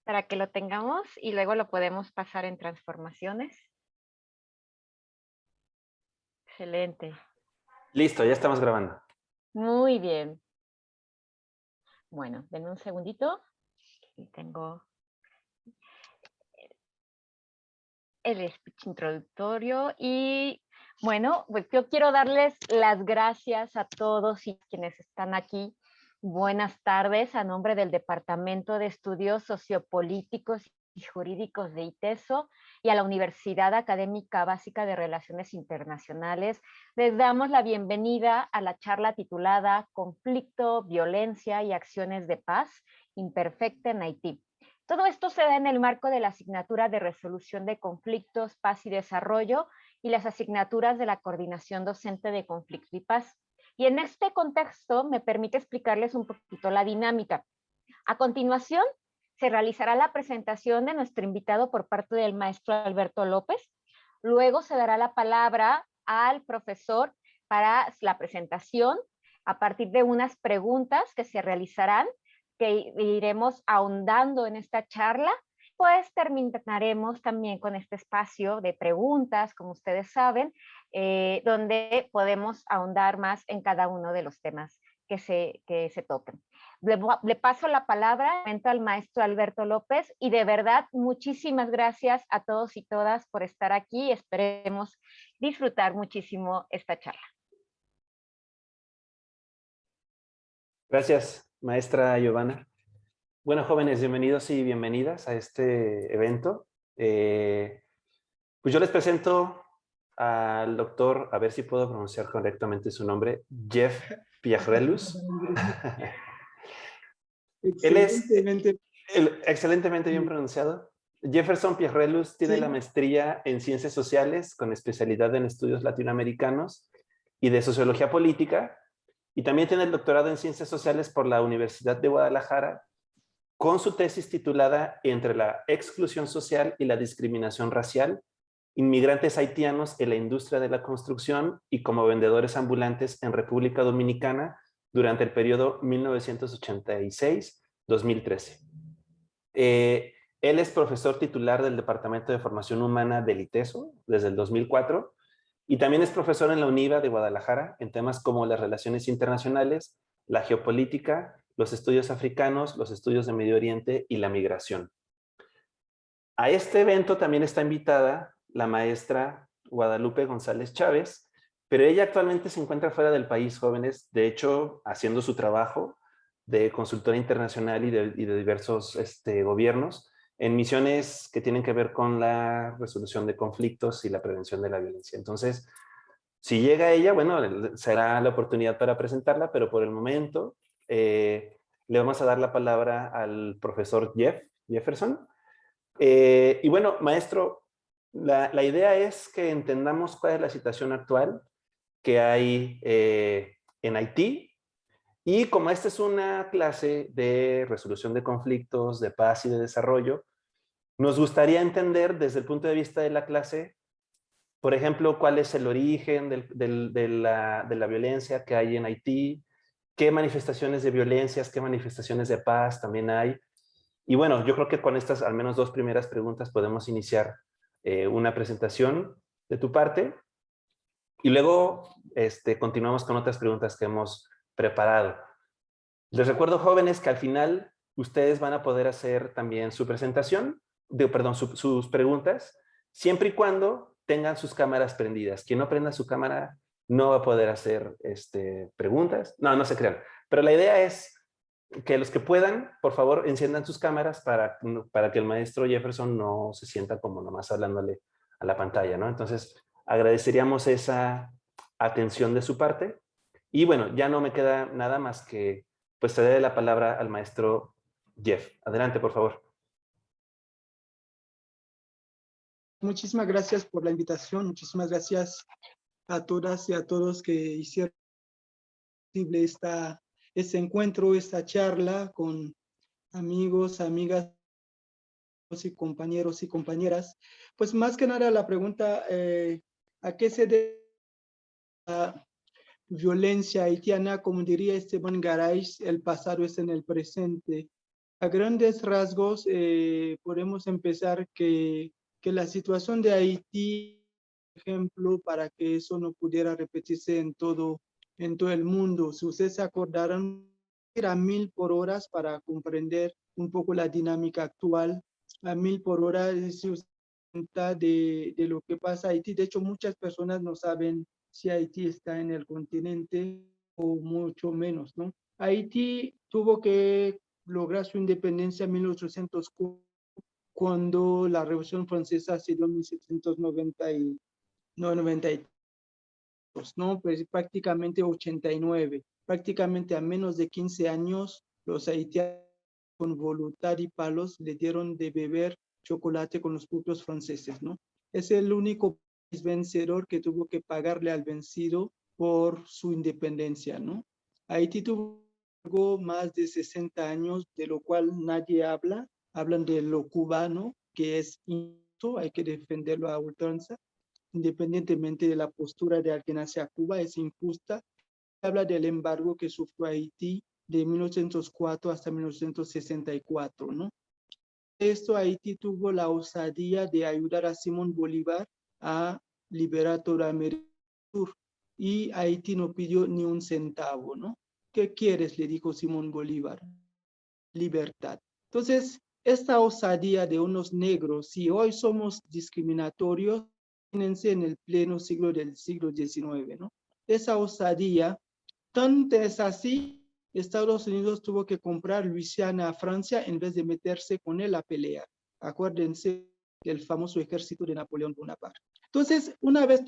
para que lo tengamos y luego lo podemos pasar en transformaciones. Excelente. Listo, ya estamos grabando. Muy bien. Bueno, denme un segundito. Y tengo el speech introductorio y bueno, pues yo quiero darles las gracias a todos y quienes están aquí. Buenas tardes a nombre del Departamento de Estudios Sociopolíticos y Jurídicos de ITESO y a la Universidad Académica Básica de Relaciones Internacionales. Les damos la bienvenida a la charla titulada Conflicto, Violencia y Acciones de Paz Imperfecta en Haití. Todo esto se da en el marco de la asignatura de Resolución de Conflictos, Paz y Desarrollo y las asignaturas de la Coordinación Docente de Conflicto y Paz. Y en este contexto me permite explicarles un poquito la dinámica. A continuación, se realizará la presentación de nuestro invitado por parte del maestro Alberto López. Luego se dará la palabra al profesor para la presentación a partir de unas preguntas que se realizarán, que iremos ahondando en esta charla. Pues terminaremos también con este espacio de preguntas, como ustedes saben, donde podemos ahondar más en cada uno de los temas que se toquen. Le paso la palabra al maestro Alberto López y de verdad muchísimas gracias a todos y todas por estar aquí. Esperemos disfrutar muchísimo esta charla. Gracias, maestra Giovanna. Bueno, jóvenes, bienvenidos y bienvenidas a este evento. Pues yo les presento al doctor, a ver si puedo pronunciar correctamente su nombre, Jeff Pierrelus. Él es Excelentemente. excelentemente bien pronunciado. Jefferson Pierrelus tiene la Sí, maestría en Ciencias Sociales con especialidad en estudios latinoamericanos y de Sociología Política, y también tiene el doctorado en Ciencias Sociales por la Universidad de Guadalajara con su tesis titulada Entre la exclusión social y la discriminación racial, inmigrantes haitianos en la industria de la construcción y como vendedores ambulantes en República Dominicana durante el periodo 1986-2013. Él es profesor titular del Departamento de Formación Humana del ITESO desde el 2004 y también es profesor en la UNIVA de Guadalajara en temas como las relaciones internacionales, la geopolítica, los estudios africanos, los estudios de Medio Oriente y la migración. A este evento también está invitada la maestra Guadalupe González Chávez, pero ella actualmente se encuentra fuera del país, jóvenes, de hecho, haciendo su trabajo de consultora internacional y de diversos gobiernos en misiones que tienen que ver con la resolución de conflictos y la prevención de la violencia. Entonces, si llega ella, bueno, será la oportunidad para presentarla, pero por el momento le vamos a dar la palabra al profesor Jefferson. Y bueno, maestro, la idea es que entendamos cuál es la situación actual que hay en Haití. Y como esta es una clase de resolución de conflictos, de paz y de desarrollo, nos gustaría entender desde el punto de vista de la clase, por ejemplo, cuál es el origen de la violencia que hay en Haití, qué manifestaciones de violencias, qué manifestaciones de paz también hay. Y bueno, yo creo que con estas al menos dos primeras preguntas podemos iniciar una presentación de tu parte y luego continuamos con otras preguntas que hemos preparado. Les recuerdo, jóvenes, que al final ustedes van a poder hacer también su presentación, sus preguntas, siempre y cuando tengan sus cámaras prendidas. Quien no prenda su cámara no va a poder hacer preguntas. No, no se crean. Pero la idea es que los que puedan, por favor, enciendan sus cámaras para que el maestro Jefferson no se sienta como nomás hablándole a la pantalla, ¿no? Entonces, agradeceríamos esa atención de su parte. Y bueno, ya no me queda nada más que pues ceder la palabra al maestro Jeff. Adelante, por favor. muchísimas gracias por la invitación. Muchísimas gracias a todas y a todos que hicieron posible este encuentro, esta charla con amigos, amigas y compañeros y compañeras. Pues más que nada la pregunta, ¿a qué se debe la violencia haitiana? Como diría Esteban Garay, el pasado es en el presente. A grandes rasgos, podemos empezar que la situación de Haití, por ejemplo, para que eso no pudiera repetirse en todo el mundo, si ustedes se acordaron, era 1000 por hora para comprender un poco la dinámica actual. A 1000 por hora, si usted cuenta de lo que pasa en Haití. De hecho, muchas personas no saben si Haití está en el continente o mucho menos, ¿no? Haití tuvo que lograr su independencia en 1804, cuando la Revolución Francesa se dio en 1790 no, 92, ¿no? Pues prácticamente 89, prácticamente a menos de 15 años, los haitianos con voluntad y palos le dieron de beber chocolate con los propios franceses, ¿no? Es el único país vencedor que tuvo que pagarle al vencido por su independencia, ¿no? Haití tuvo más de 60 años, de lo cual nadie habla. Hablan de lo cubano, que es injusto, hay que defenderlo a ultranza, independientemente de la postura de alguien hacia Cuba, es injusta. Habla del embargo que sufrió Haití de 1904 hasta 1964, ¿no? Esto, Haití tuvo la osadía de ayudar a Simón Bolívar a liberar toda América del Sur, y Haití no pidió ni un centavo, ¿no? ¿Qué quieres?, le dijo Simón Bolívar. Libertad. Entonces, esta osadía de unos negros, si hoy somos discriminatorios, imagínense en el pleno siglo del siglo XIX, ¿no? Esa osadía, tanto es así, Estados Unidos tuvo que comprar Luisiana a Francia en vez de meterse con él a pelear. Acuérdense del famoso ejército de Napoleón Bonaparte. Entonces, una vez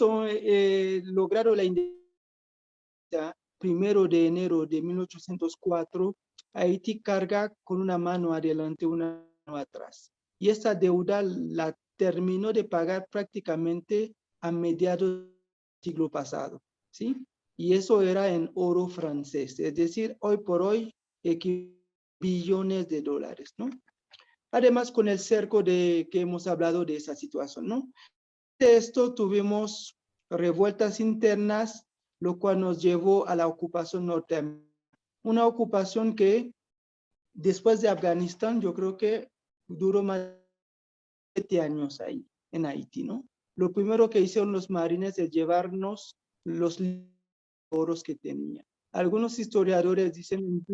lograron la independencia, 1 de enero de 1804, Haití carga con una mano adelante, una mano atrás. Y esa deuda la terminó de pagar prácticamente a mediados del siglo pasado, ¿sí? Y eso era en oro francés, es decir, hoy por hoy, billones de dólares, ¿no? Además, con el cerco que hemos hablado de esa situación, ¿no? De esto tuvimos revueltas internas, lo cual nos llevó a la ocupación norteamericana. Una ocupación que después de Afganistán, yo creo que duró más de 7 años ahí, en Haití, ¿no? Lo primero que hicieron los marines es llevarnos los oros que tenía. Algunos historiadores dicen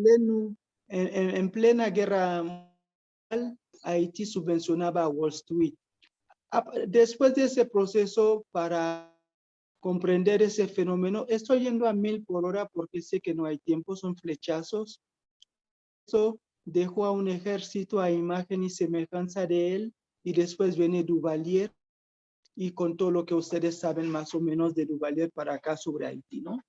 en plena guerra mundial, Haití subvencionaba a Wall Street. Después de ese proceso, para comprender ese fenómeno, estoy yendo a 1000 por hora porque sé que no hay tiempo, son flechazos. Eso dejó a un ejército a imagen y semejanza de él, y después viene Duvalier, y con todo lo que ustedes saben más o menos de Duvalier para acá sobre Haití, ¿no?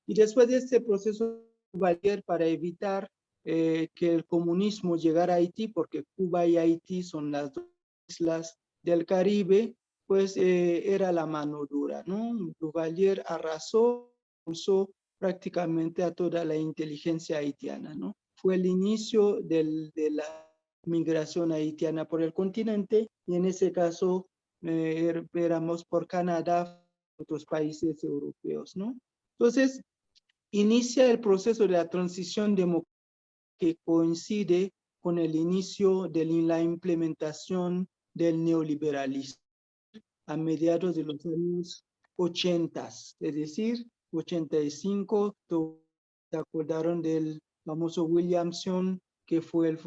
Y después de este proceso de Duvalier, para evitar que el comunismo llegara a Haití, porque Cuba y Haití son las dos islas del Caribe, pues era la mano dura, ¿no? Duvalier arrasó, expulsó prácticamente a toda la inteligencia haitiana, ¿no? Fue el inicio de la migración haitiana por el continente, y en ese caso éramos por Canadá, otros países europeos, ¿no? Entonces, inicia el proceso de la transición democrática, que coincide con el inicio de la implementación del neoliberalismo a mediados de los años 80, es decir, 85, se acordaron del famoso Williamson, que fue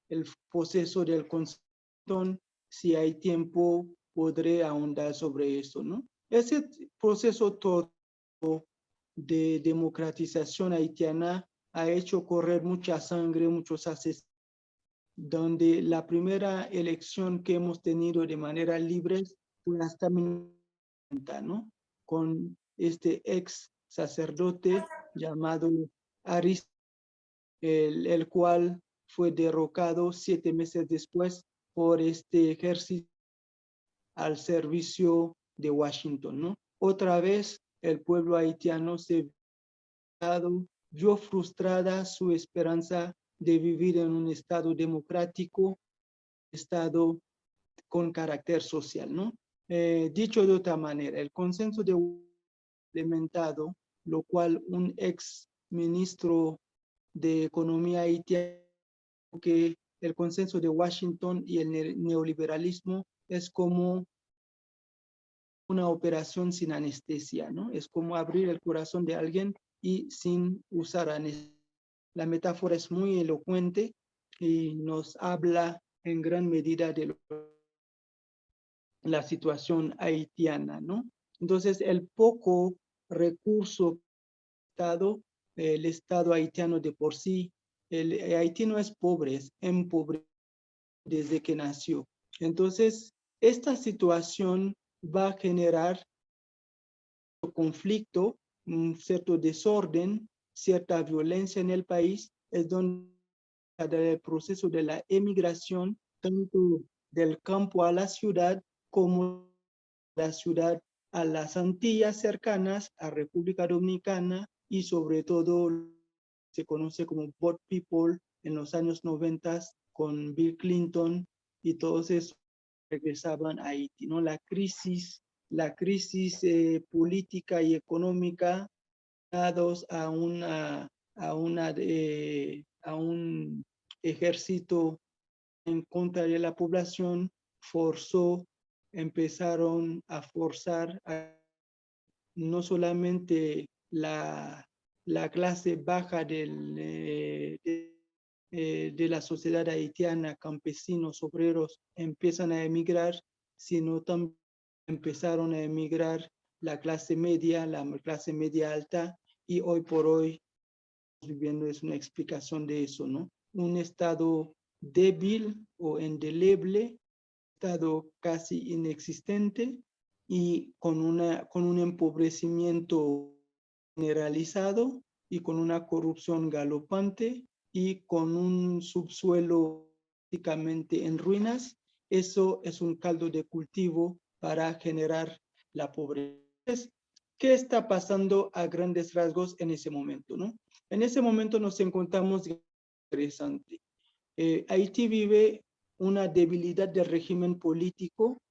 el proceso del Constitución. Si hay tiempo, podré ahondar sobre eso, ¿no? Ese proceso todo de democratización haitiana ha hecho correr mucha sangre, muchos asesinatos, donde la primera elección que hemos tenido de manera libre fue hasta 1990, ¿no? Con este ex sacerdote llamado Aris, el cual fue derrocado 7 meses después por este ejército al servicio de Washington, ¿no? Otra vez el pueblo haitiano vio frustrada su esperanza de vivir en un estado democrático, estado con carácter social, ¿no? Dicho de otra manera, el consenso de implementado, lo cual un ex ministro de Economía haitiano que el consenso de Washington y el neoliberalismo es como una operación sin anestesia, ¿no? Es como abrir el corazón de alguien y sin usar anestesia. La metáfora es muy elocuente y nos habla en gran medida de la situación haitiana, ¿no? Entonces, el poco recurso el Estado haitiano de por sí, el Haití no es pobre, es empobrecido desde que nació. Entonces, esta situación va a generar conflicto, un cierto desorden, cierta violencia en el país, es donde el proceso de la emigración, tanto del campo a la ciudad como la ciudad a las Antillas cercanas, a República Dominicana y sobre todo se conoce como Boat People en los años 90 con Bill Clinton y todos esos regresaban a Haití, ¿no? La crisis política y económica dados a un ejército en contra de la población, empezaron a forzar no solamente la clase baja de la sociedad haitiana, campesinos, obreros, empiezan a emigrar, sino también empezaron a emigrar la clase media alta, y hoy por hoy viviendo es una explicación de eso, ¿no? Un estado débil o indeleble, estado casi inexistente y con un empobrecimiento generalizado y con una corrupción galopante y con un subsuelo prácticamente en ruinas. Eso es un caldo de cultivo para generar la pobreza. ¿Qué está pasando a grandes rasgos en ese momento, no? En ese momento nos encontramos interesante. Haití vive una debilidad del régimen político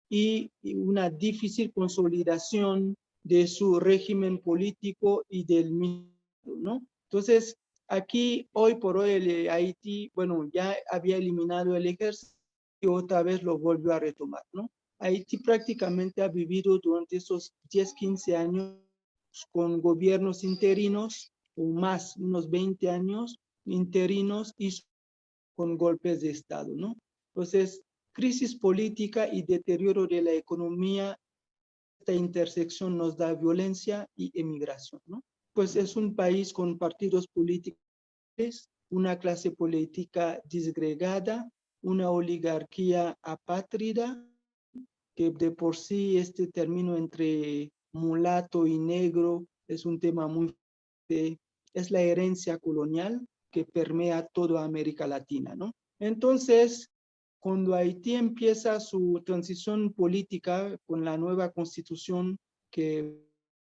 y una difícil consolidación de su régimen político y del mismo, ¿no? Entonces, aquí, hoy por hoy, Haití, bueno, ya había eliminado el ejército y otra vez lo volvió a retomar, ¿no? Haití prácticamente ha vivido durante esos 10, 15 años con gobiernos interinos, o más, unos 20 años interinos y con golpes de Estado, ¿no? Entonces, crisis política y deterioro de la economía, esta intersección nos da violencia y emigración, ¿no? Pues es un país con partidos políticos, una clase política disgregada, una oligarquía apátrida, que de por sí este término entre mulato y negro es un tema muy fuerte, es la herencia colonial que permea toda América Latina, ¿no? Entonces, cuando Haití empieza su transición política con la nueva constitución,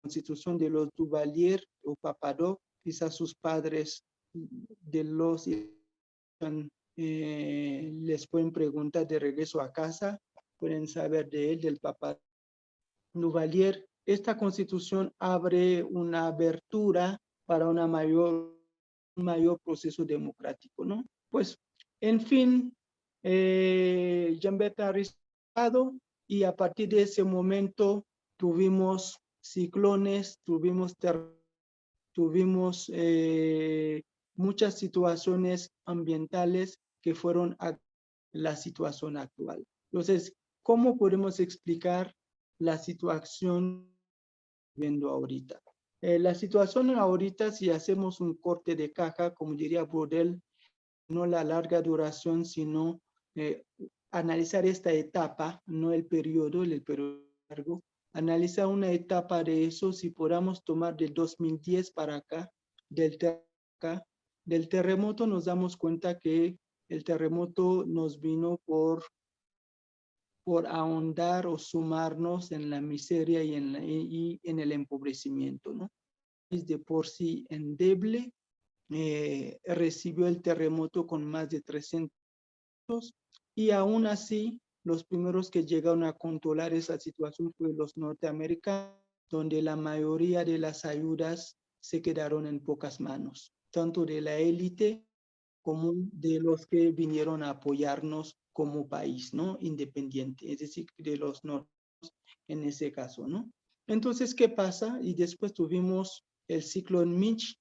constitución de los Duvalier o Papadoc, quizás sus padres de los les pueden preguntar de regreso a casa, pueden saber de él, del Papa Duvalier. Esta constitución abre una abertura para un mayor proceso democrático, ¿no? Pues, en fin, Jean-Bertrand Aristado, y a partir de ese momento tuvimos ciclones, tuvimos muchas situaciones ambientales que fueron a la situación actual. Entonces, ¿cómo podemos explicar la situación viendo ahorita? La situación ahorita, si hacemos un corte de caja, como diría Brodel, no la larga duración, sino analizar esta etapa, no el periodo largo, analizar una etapa de eso, si podamos tomar del 2010 para acá, del terremoto nos damos cuenta que el terremoto nos vino por ahondar o sumarnos en la miseria y en el empobrecimiento, ¿no? Es de por sí endeble, recibió el terremoto con más de 300 y aún así los primeros que llegaron a controlar esa situación fueron los norteamericanos, donde la mayoría de las ayudas se quedaron en pocas manos, tanto de la élite común de los que vinieron a apoyarnos como país, ¿no? Independiente, es decir, de los norteños en ese caso, ¿no? Entonces, ¿qué pasa? Y después tuvimos el ciclón Mitch,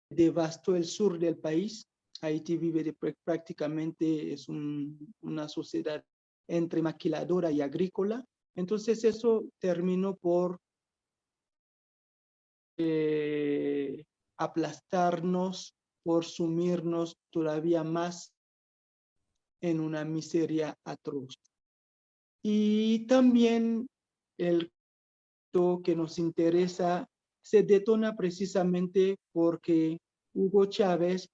devastó el sur del país. Haití vive prácticamente, es una sociedad entre maquiladora y agrícola. Entonces, eso terminó por aplastarnos, por sumirnos todavía más en una miseria atroz. Y también el que nos interesa se detona precisamente porque Hugo Chávez,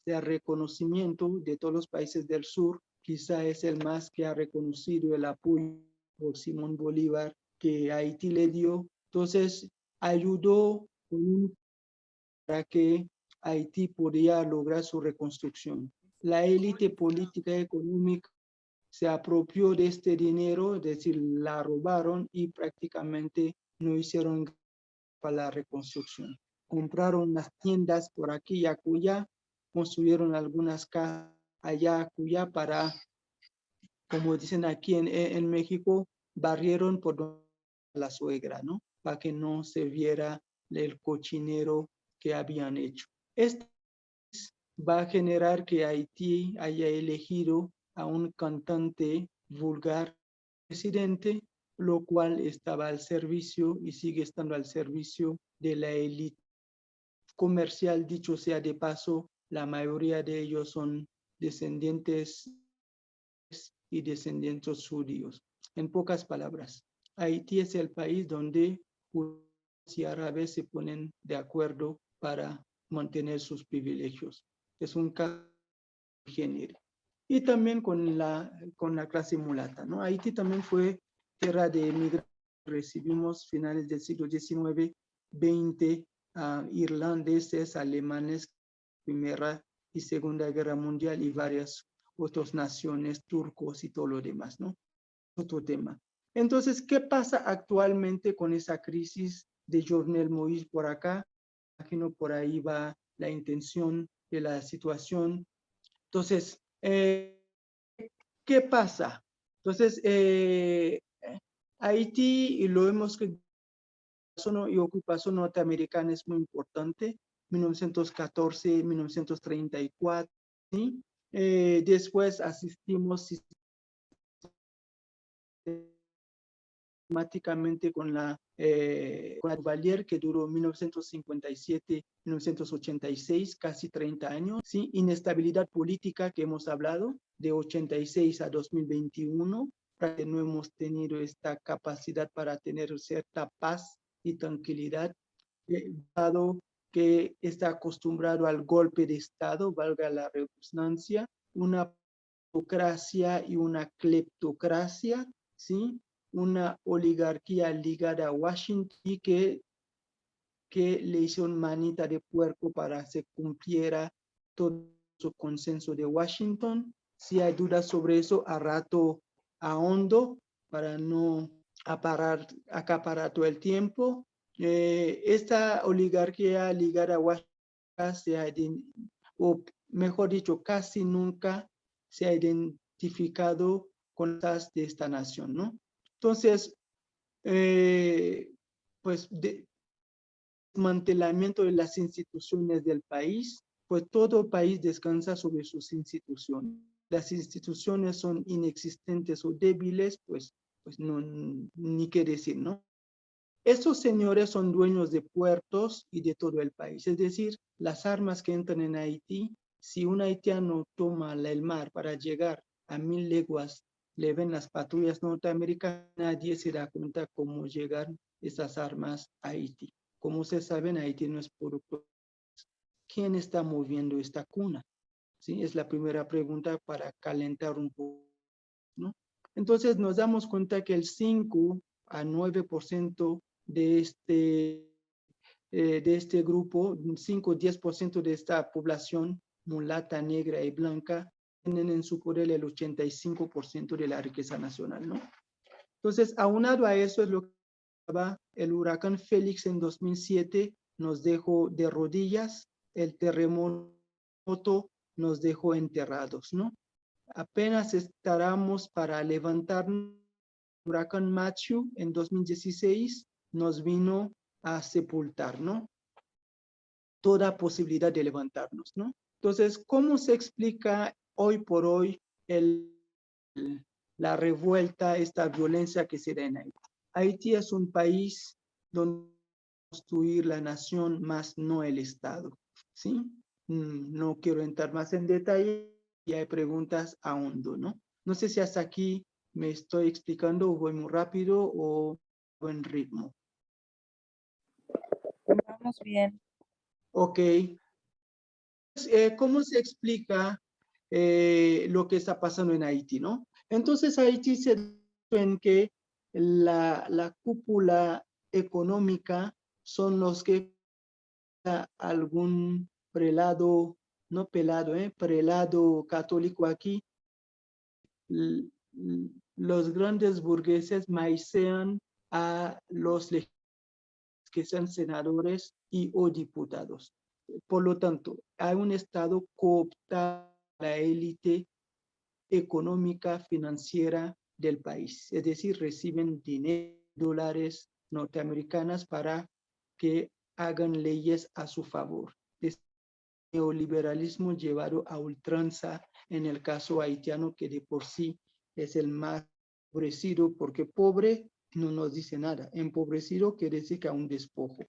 de reconocimiento de todos los países del sur, quizá es el más que ha reconocido el apoyo por Simón Bolívar que Haití le dio. Entonces, ayudó para que Haití podía lograr su reconstrucción. La élite política y económica se apropió de este dinero, es decir, la robaron y prácticamente no hicieron para la reconstrucción. Compraron unas tiendas por aquí y acullá, construyeron algunas casas allá acullá para, como dicen aquí en México, barrieron por la suegra, ¿no? Para que no se viera el cochinero que habían hecho. Esto va a generar que Haití haya elegido a un cantante vulgar presidente, lo cual estaba al servicio y sigue estando al servicio de la élite comercial. Dicho sea de paso, la mayoría de ellos son descendientes y descendientes judíos. En pocas palabras, Haití es el país donde judíos y árabes se ponen de acuerdo para mantener sus privilegios. Es un caso de género. Y también con la clase mulata, ¿no? Haití también fue tierra de migrantes. Recibimos finales del siglo XIX, 20 irlandeses, alemanes, Primera y Segunda Guerra Mundial y varias otras naciones, turcos y todo lo demás, ¿no? Otro tema. Entonces, ¿qué pasa actualmente con esa crisis de Jovenel Moïse por acá? Imagino por ahí va la intención de la situación. Entonces, ¿qué pasa? Entonces, Haití, y lo vemos que y ocupación norteamericana es muy importante, 1914, 1934, ¿sí? Después asistimos sistemáticamente con la Duvalier, que duró 1957-1986, casi 30 años, ¿sí? Inestabilidad política que hemos hablado, de 86 a 2021, que no hemos tenido esta capacidad para tener cierta paz y tranquilidad, dado que está acostumbrado al golpe de Estado, valga la redundancia, una autocracia y una cleptocracia, ¿sí? Una oligarquía ligada a Washington y que le hizo una manita de puerco para que se cumpliera todo su consenso de Washington. Si hay dudas sobre eso, a rato ahondo para no acaparar todo el tiempo. Esta oligarquía ligada a Washington o mejor dicho, casi nunca se ha identificado con las de esta nación, ¿no? Entonces, pues desmantelamiento de las instituciones del país, pues todo país descansa sobre sus instituciones. Las instituciones son inexistentes o débiles, pues no, ni qué decir, ¿no? Estos señores son dueños de puertos y de todo el país, es decir, las armas que entran en Haití, si un haitiano toma el mar para llegar a 1000 leguas, le ven las patrullas norteamericanas, nadie se da cuenta cómo llegan esas armas a Haití. Como se sabe, Haití no es producto. ¿Quién está moviendo esta cuna? ¿Sí? Es la primera pregunta para calentar un poco, ¿no? Entonces nos damos cuenta que el 5 a 9% de este grupo, 5 o 10% de esta población mulata, negra y blanca, tienen en su poder el 85% de la riqueza nacional, ¿no? Entonces, aunado a eso es lo que el huracán Félix en 2007 nos dejó de rodillas, el terremoto nos dejó enterrados, ¿no? Apenas estábamos para levantarnos. Huracán Matthew en 2016 nos vino a sepultar, ¿no? Toda posibilidad de levantarnos, ¿no? Entonces, ¿cómo se explica hoy por hoy la revuelta, esta violencia que se da en Haití? Haití es un país donde construir la nación más no el Estado, ¿sí? No quiero entrar más en detalle y hay preguntas a hondo, ¿no? No sé si hasta aquí me estoy explicando o voy muy rápido o en ritmo. Vamos bien. Ok. ¿Cómo se explica lo que está pasando en Haití, no? Entonces Haití se en que la cúpula económica son los que algún prelado, no pelado, prelado católico aquí, los grandes burgueses maicean a los que sean senadores y o diputados. Por lo tanto, hay un Estado cooptado a la élite económica, financiera del país. Es decir, reciben dinero, dólares norteamericanas para que hagan leyes a su favor. Este neoliberalismo llevado a ultranza en el caso haitiano, que de por sí es el más empobrecido, porque pobre no nos dice nada. Empobrecido quiere decir que a un despojo,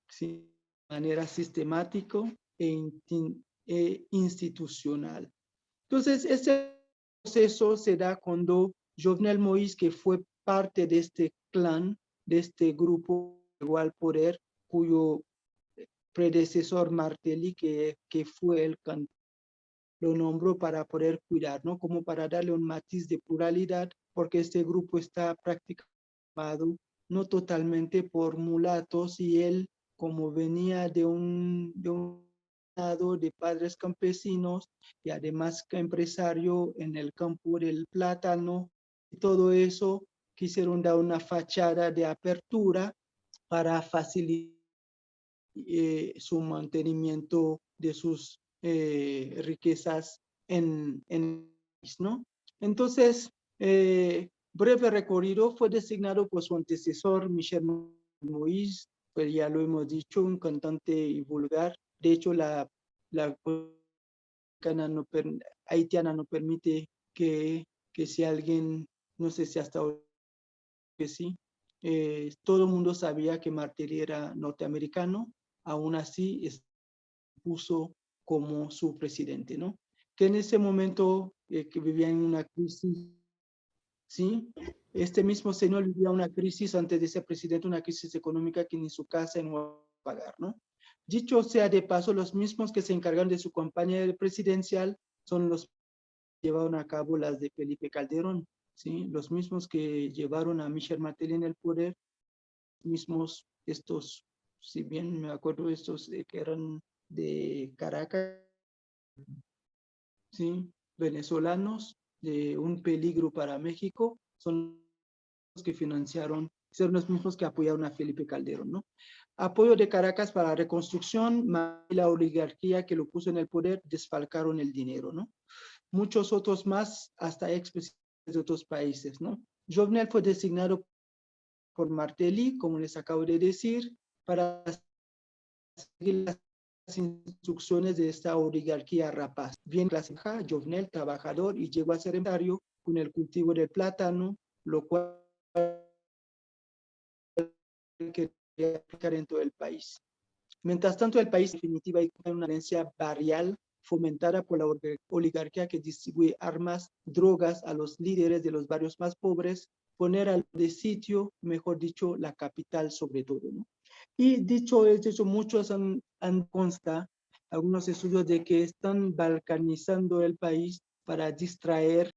¿sí? De manera sistemática e institucional. Entonces, este proceso se da cuando Jovenel Moïse, que fue parte de este clan, de este grupo, llegó al poder, cuyo predecesor Martelly, que fue el candidato, lo nombró para poder cuidar, ¿no? Como para darle un matiz de pluralidad, porque este grupo está prácticamente formado no totalmente por mulatos, y él, como venía de un lado de padres campesinos y además empresario en el campo del plátano, y todo eso, quisieron dar una fachada de apertura para facilitar su mantenimiento de sus riquezas ¿no? Entonces, breve recorrido, fue designado por su antecesor, Michel Moïse, pues ya lo hemos dicho, un cantante y vulgar. De hecho, la haitiana no permite que si alguien, no sé si hasta hoy que sí, todo el mundo sabía que Martelly era norteamericano, aún así puso como su presidente, ¿no? Que en ese momento que vivía en una crisis, ¿sí? Este mismo señor vivía una crisis antes de ser presidente, una crisis económica que ni su casa no iba a pagar, ¿no? Dicho sea de paso, los mismos que se encargan de su campaña presidencial son los que llevaron a cabo las de Felipe Calderón, ¿sí? Los mismos que llevaron a Michel Martelly en el poder, mismos estos, si bien me acuerdo, estos que eran de Caracas, ¿sí? Venezolanos, de un peligro para México, son los que financiaron, son los mismos que apoyaron a Felipe Calderón, ¿no? Apoyo de Caracas para la reconstrucción, la oligarquía que lo puso en el poder, desfalcaron el dinero, ¿no? Muchos otros más, hasta expresidentes de otros países, ¿no? Jovenel fue designado por Martelly, como les acabo de decir, para seguir las instrucciones de esta oligarquía rapaz. Bien clasificada, Jovenel, trabajador, y llegó a ser empresario con el cultivo del plátano, lo cual quería aplicar en todo el país. Mientras tanto, el país en definitiva hay una herencia barrial fomentada por la oligarquía que distribuye armas, drogas a los líderes de los barrios más pobres, poner al de sitio, mejor dicho, la capital sobre todo, ¿no? Y dicho eso, muchos han consta, algunos estudios de que están balcanizando el país para distraer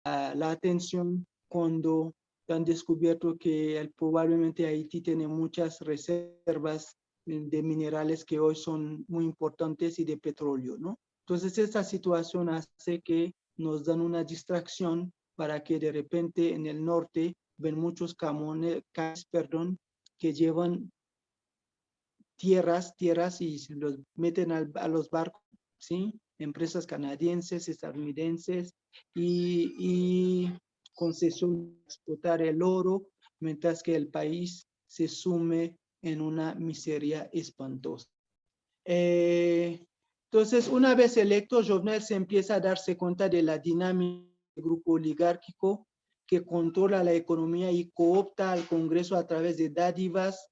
la atención cuando han descubierto que probablemente Haití tiene muchas reservas de minerales que hoy son muy importantes y de petróleo, ¿no? Entonces esta situación hace que nos dan una distracción para que de repente en el norte ven muchos camiones, que llevan tierras y se los meten a los barcos ¿sí? Empresas canadienses, estadounidenses y concesión de explotar el oro, mientras que el país se sume en una miseria espantosa. Entonces, una vez electo, Jovenel se empieza a darse cuenta de la dinámica del grupo oligárquico que controla la economía y coopta al Congreso a través de dádivas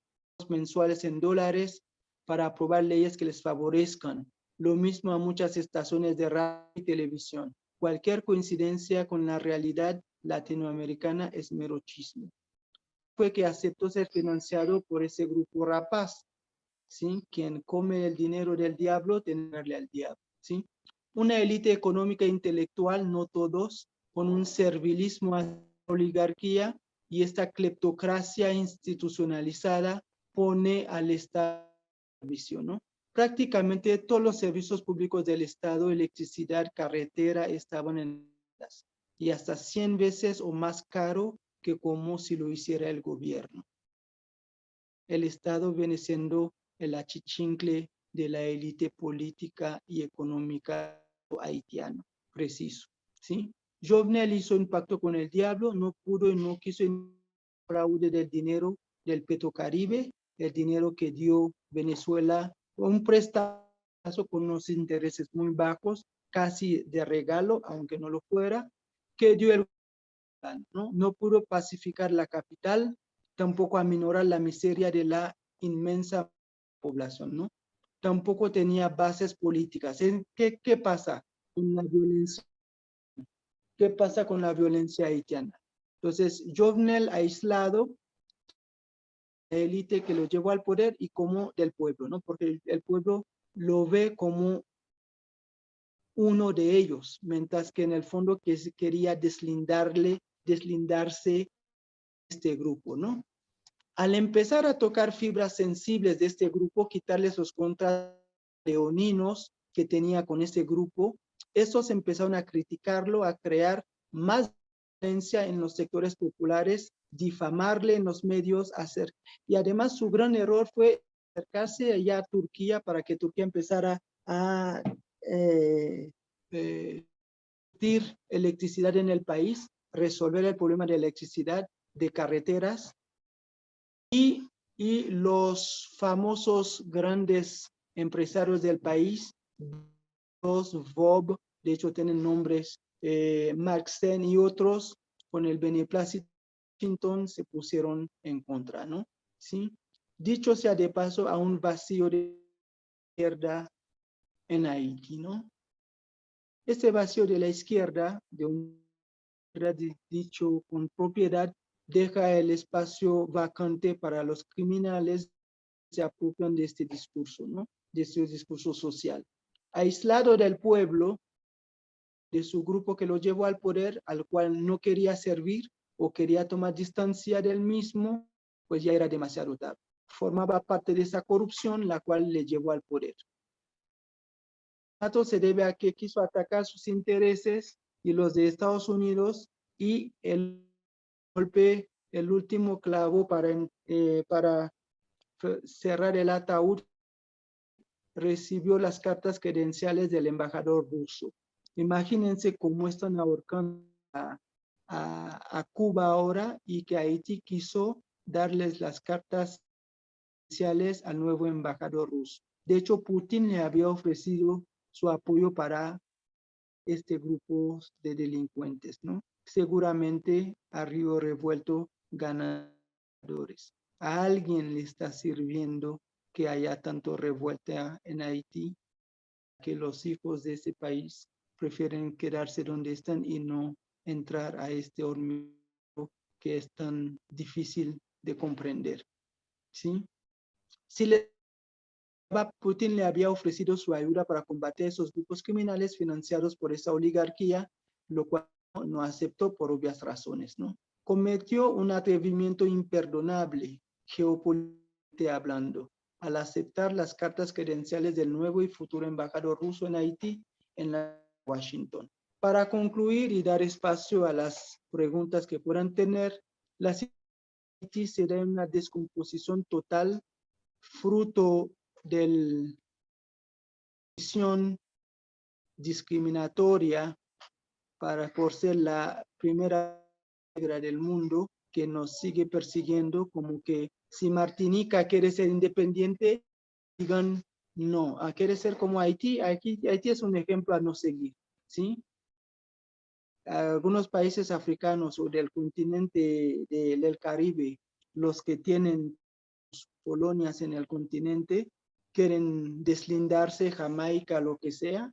mensuales en dólares para aprobar leyes que les favorezcan. Lo mismo a muchas estaciones de radio y televisión. Cualquier coincidencia con la realidad latinoamericana es mero chisme. Fue que aceptó ser financiado por ese grupo rapaz, ¿sí? Quien come el dinero del diablo, tenerle al diablo, ¿sí? Una élite económica e intelectual, no todos, con un servilismo a la oligarquía y esta cleptocracia institucionalizada pone al Estado en servicio, ¿no? Prácticamente todos los servicios públicos del Estado, electricidad, carretera, estaban en las y hasta 100 veces o más caro que como si lo hiciera el gobierno. El Estado viene siendo el achichincle de la élite política y económica haitiana, preciso, ¿sí? Jovenel hizo un pacto con el diablo, no pudo y no quiso fraude del dinero del Petrocaribe, el dinero que dio Venezuela, un préstamo con unos intereses muy bajos, casi de regalo, aunque no lo fuera, que dio el ¿no? No pudo pacificar la capital, tampoco aminorar la miseria de la inmensa población, ¿no? Tampoco tenía bases políticas. ¿Qué pasa con la violencia? ¿Qué pasa con la violencia haitiana? Entonces, Jovenel aislado, la élite que lo llevó al poder y como del pueblo, ¿no? Porque el pueblo lo ve como uno de ellos, mientras que en el fondo que quería deslindarse este grupo, ¿no? Al empezar a tocar fibras sensibles de este grupo, quitarles los contratos leoninos que tenía con este grupo, estos empezaron a criticarlo, a crear más violencia en los sectores populares, difamarle en los medios, y además su gran error fue acercarse allá a Turquía para que Turquía empezara a electricidad en el país, resolver el problema de electricidad, de carreteras, y los famosos grandes empresarios del país, los Vob, de hecho tienen nombres, Marxen y otros, con el beneplácito de Washington se pusieron en contra, ¿no? ¿Sí? Dicho sea de paso, a un vacío de izquierda en Haití, ¿no? Este vacío de la izquierda, dicho con propiedad, deja el espacio vacante para los criminales que se apropian de este discurso, ¿no? De este discurso social. Aislado del pueblo, de su grupo que lo llevó al poder, al cual no quería servir o quería tomar distancia del mismo, pues ya era demasiado tarde. Formaba parte de esa corrupción, la cual le llevó al poder. Esto se debe a que quiso atacar sus intereses y los de Estados Unidos, y el golpe, el último clavo para cerrar el ataúd, recibió las cartas credenciales del embajador ruso. Imagínense cómo están ahorcando a Cuba ahora, y que Haití quiso darles las cartas credenciales al nuevo embajador ruso. De hecho, Putin le había ofrecido su apoyo para este grupo de delincuentes, ¿no? Seguramente a río revuelto ganadores. A alguien le está sirviendo que haya tanto revuelta en Haití, que los hijos de ese país prefieren quedarse donde están y no entrar a este hormiguero que es tan difícil de comprender, ¿sí? Si Putin le había ofrecido su ayuda para combatir esos grupos criminales financiados por esa oligarquía, lo cual no aceptó por obvias razones, ¿no? Cometió un atrevimiento imperdonable, geopolíticamente hablando, al aceptar las cartas credenciales del nuevo y futuro embajador ruso en Haití en Washington. Para concluir y dar espacio a las preguntas que puedan tener, la situación de Haití será una descomposición total, fruto de la decisión discriminatoria por ser la primera negra del mundo que nos sigue persiguiendo, como que si Martinica quiere ser independiente, digan no, quiere ser como Haití. Haití es un ejemplo a no seguir, ¿sí? Algunos países africanos o del continente del Caribe, los que tienen colonias en el continente, quieren deslindarse, Jamaica, lo que sea,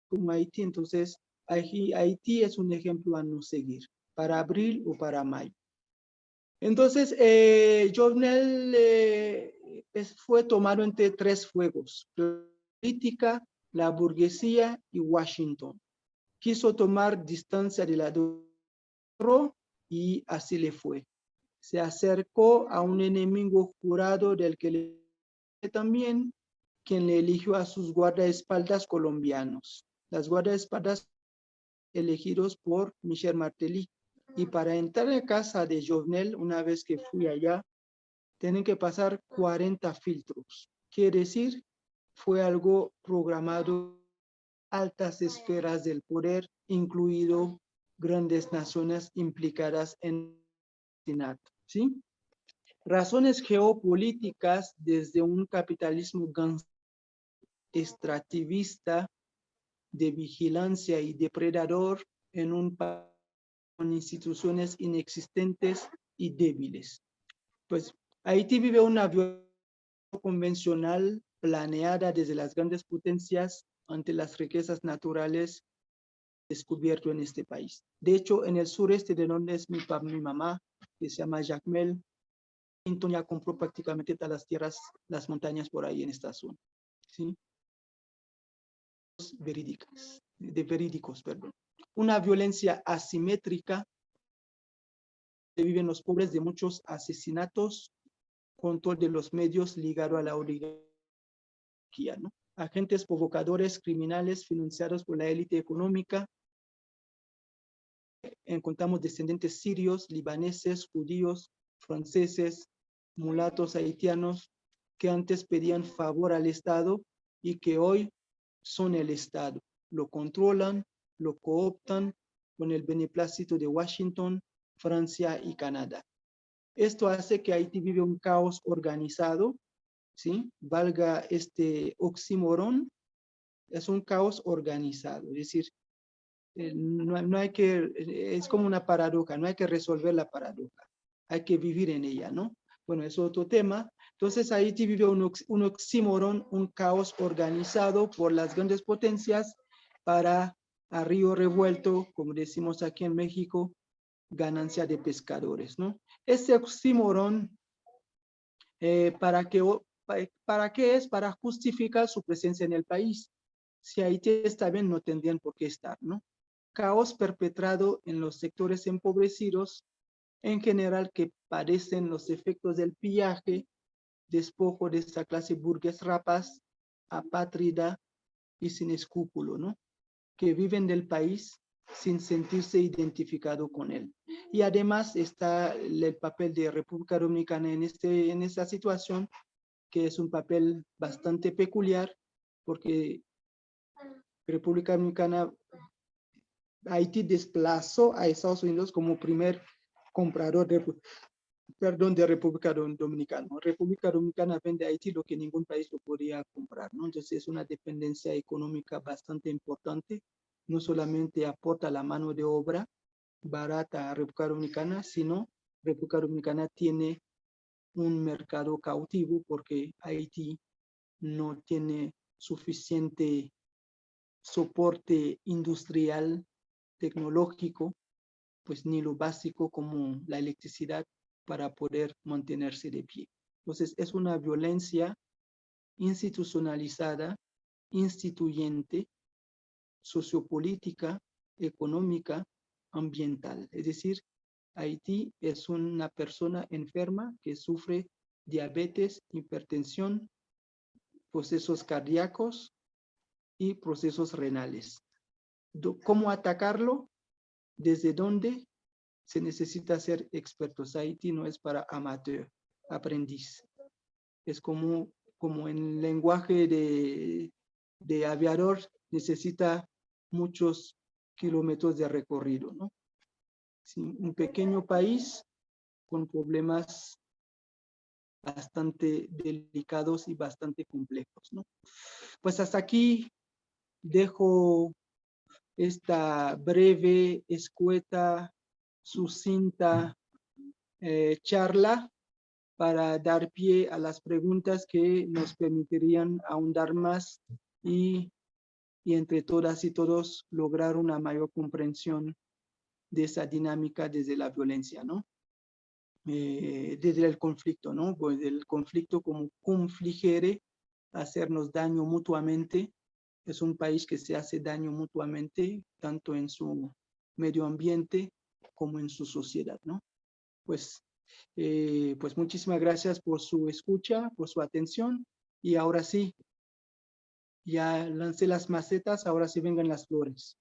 como Haití. Entonces, Haití es un ejemplo a no seguir, para abril o para mayo. Entonces, Jovenel fue tomado entre tres fuegos: la política, la burguesía y Washington. Quiso tomar distancia de la y así le fue. Se acercó a un enemigo jurado del que le también, quien le eligió a sus guardaespaldas colombianos. Las guardaespaldas elegidos por Michel Martelly. Y para entrar a casa de Jovenel, una vez que fui allá, tienen que pasar 40 filtros. Quiere decir, fue algo programado, altas esferas del poder, incluido grandes naciones implicadas en el asesinato, ¿sí? Razones geopolíticas desde un capitalismo extractivista de vigilancia y depredador en un país con instituciones inexistentes y débiles. Pues Haití vive una violencia convencional planeada desde las grandes potencias ante las riquezas naturales descubierto en este país. De hecho, en el sureste de donde es mi mamá, que se llama Jacmel, Clinton ya compró prácticamente todas las tierras, las montañas por ahí en esta zona, ¿sí? Verídicos, perdón. Una violencia asimétrica, que viven los pobres, de muchos asesinatos, control de los medios ligado a la oligarquía, ¿no? Agentes provocadores criminales financiados por la élite económica. Encontramos descendientes sirios, libaneses, judíos, franceses, mulatos, haitianos, que antes pedían favor al Estado y que hoy son el Estado. Lo controlan, lo cooptan con el beneplácito de Washington, Francia y Canadá. Esto hace que Haití vive un caos organizado, ¿sí? Valga este oxímoron, es un caos organizado, es decir, no hay que, es como una paradoja, no hay que resolver la paradoja, hay que vivir en ella, ¿no? Bueno, es otro tema. Entonces Haití vive un oxímoron, un caos organizado por las grandes potencias para a río revuelto, como decimos aquí en México, ganancia de pescadores, ¿no? Ese oxímoron, ¿para qué es? Para justificar su presencia en el país. Si Haití está bien, no tendrían por qué estar, ¿no? Caos perpetrado en los sectores empobrecidos, en general, que padecen los efectos del pillaje, despojo de esta clase burgués rapaz, apátrida y sin escrúpulo, ¿no? Que viven del país sin sentirse identificado con él. Y además está el papel de República Dominicana en esta situación, que es un papel bastante peculiar, porque República Dominicana, Haití desplazó a Estados Unidos como primer comprador de República Dominicana. República Dominicana vende a Haití lo que ningún país lo podía comprar, ¿no? Entonces es una dependencia económica bastante importante. No solamente aporta la mano de obra barata a República Dominicana, sino República Dominicana tiene un mercado cautivo porque Haití no tiene suficiente soporte industrial, tecnológico, pues ni lo básico como la electricidad para poder mantenerse de pie. Entonces es una violencia institucionalizada, instituyente, sociopolítica, económica, ambiental. Es decir, Haití es una persona enferma que sufre diabetes, hipertensión, procesos cardíacos y procesos renales. ¿Cómo atacarlo? ¿Desde dónde? Se necesita ser expertos. Haití no es para amateur, aprendiz. Es como en lenguaje de aviador, necesita muchos kilómetros de recorrido, ¿no? Sí, un pequeño país con problemas bastante delicados y bastante complejos, ¿no? Pues hasta aquí dejo esta breve, escueta, sucinta charla para dar pie a las preguntas que nos permitirían ahondar más y entre todas y todos lograr una mayor comprensión de esa dinámica desde la violencia, ¿no? Desde el conflicto, ¿no? Pues el conflicto como confligere, hacernos daño mutuamente. Es un país que se hace daño mutuamente, tanto en su medio ambiente como en su sociedad, ¿no? Pues muchísimas gracias por su escucha, por su atención. Y ahora sí, ya lancé las macetas, ahora sí vengan las flores.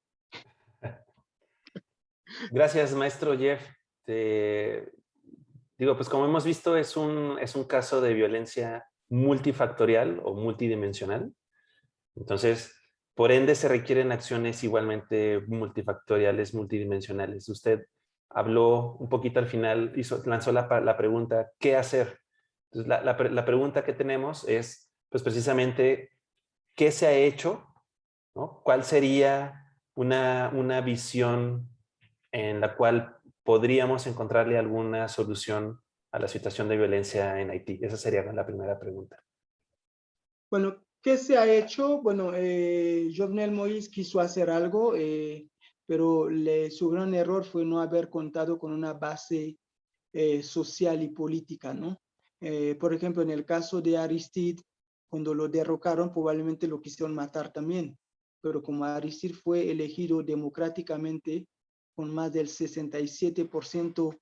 Gracias, maestro Jeff. Digo, pues como hemos visto, es un caso de violencia multifactorial o multidimensional. Entonces, por ende, se requieren acciones igualmente multifactoriales, multidimensionales. Usted habló un poquito al final, lanzó la pregunta, ¿qué hacer? Entonces, la pregunta que tenemos es, pues precisamente, ¿qué se ha hecho? ¿No? ¿Cuál sería una visión en la cual podríamos encontrarle alguna solución a la situación de violencia en Haití? Esa sería la primera pregunta. Bueno, ¿qué se ha hecho? Bueno, Jovenel Moïse quiso hacer algo, pero su gran error fue no haber contado con una base social y política, ¿no? Por ejemplo, en el caso de Aristide, cuando lo derrocaron, probablemente lo quisieron matar también, pero como Aristide fue elegido democráticamente con más del 67%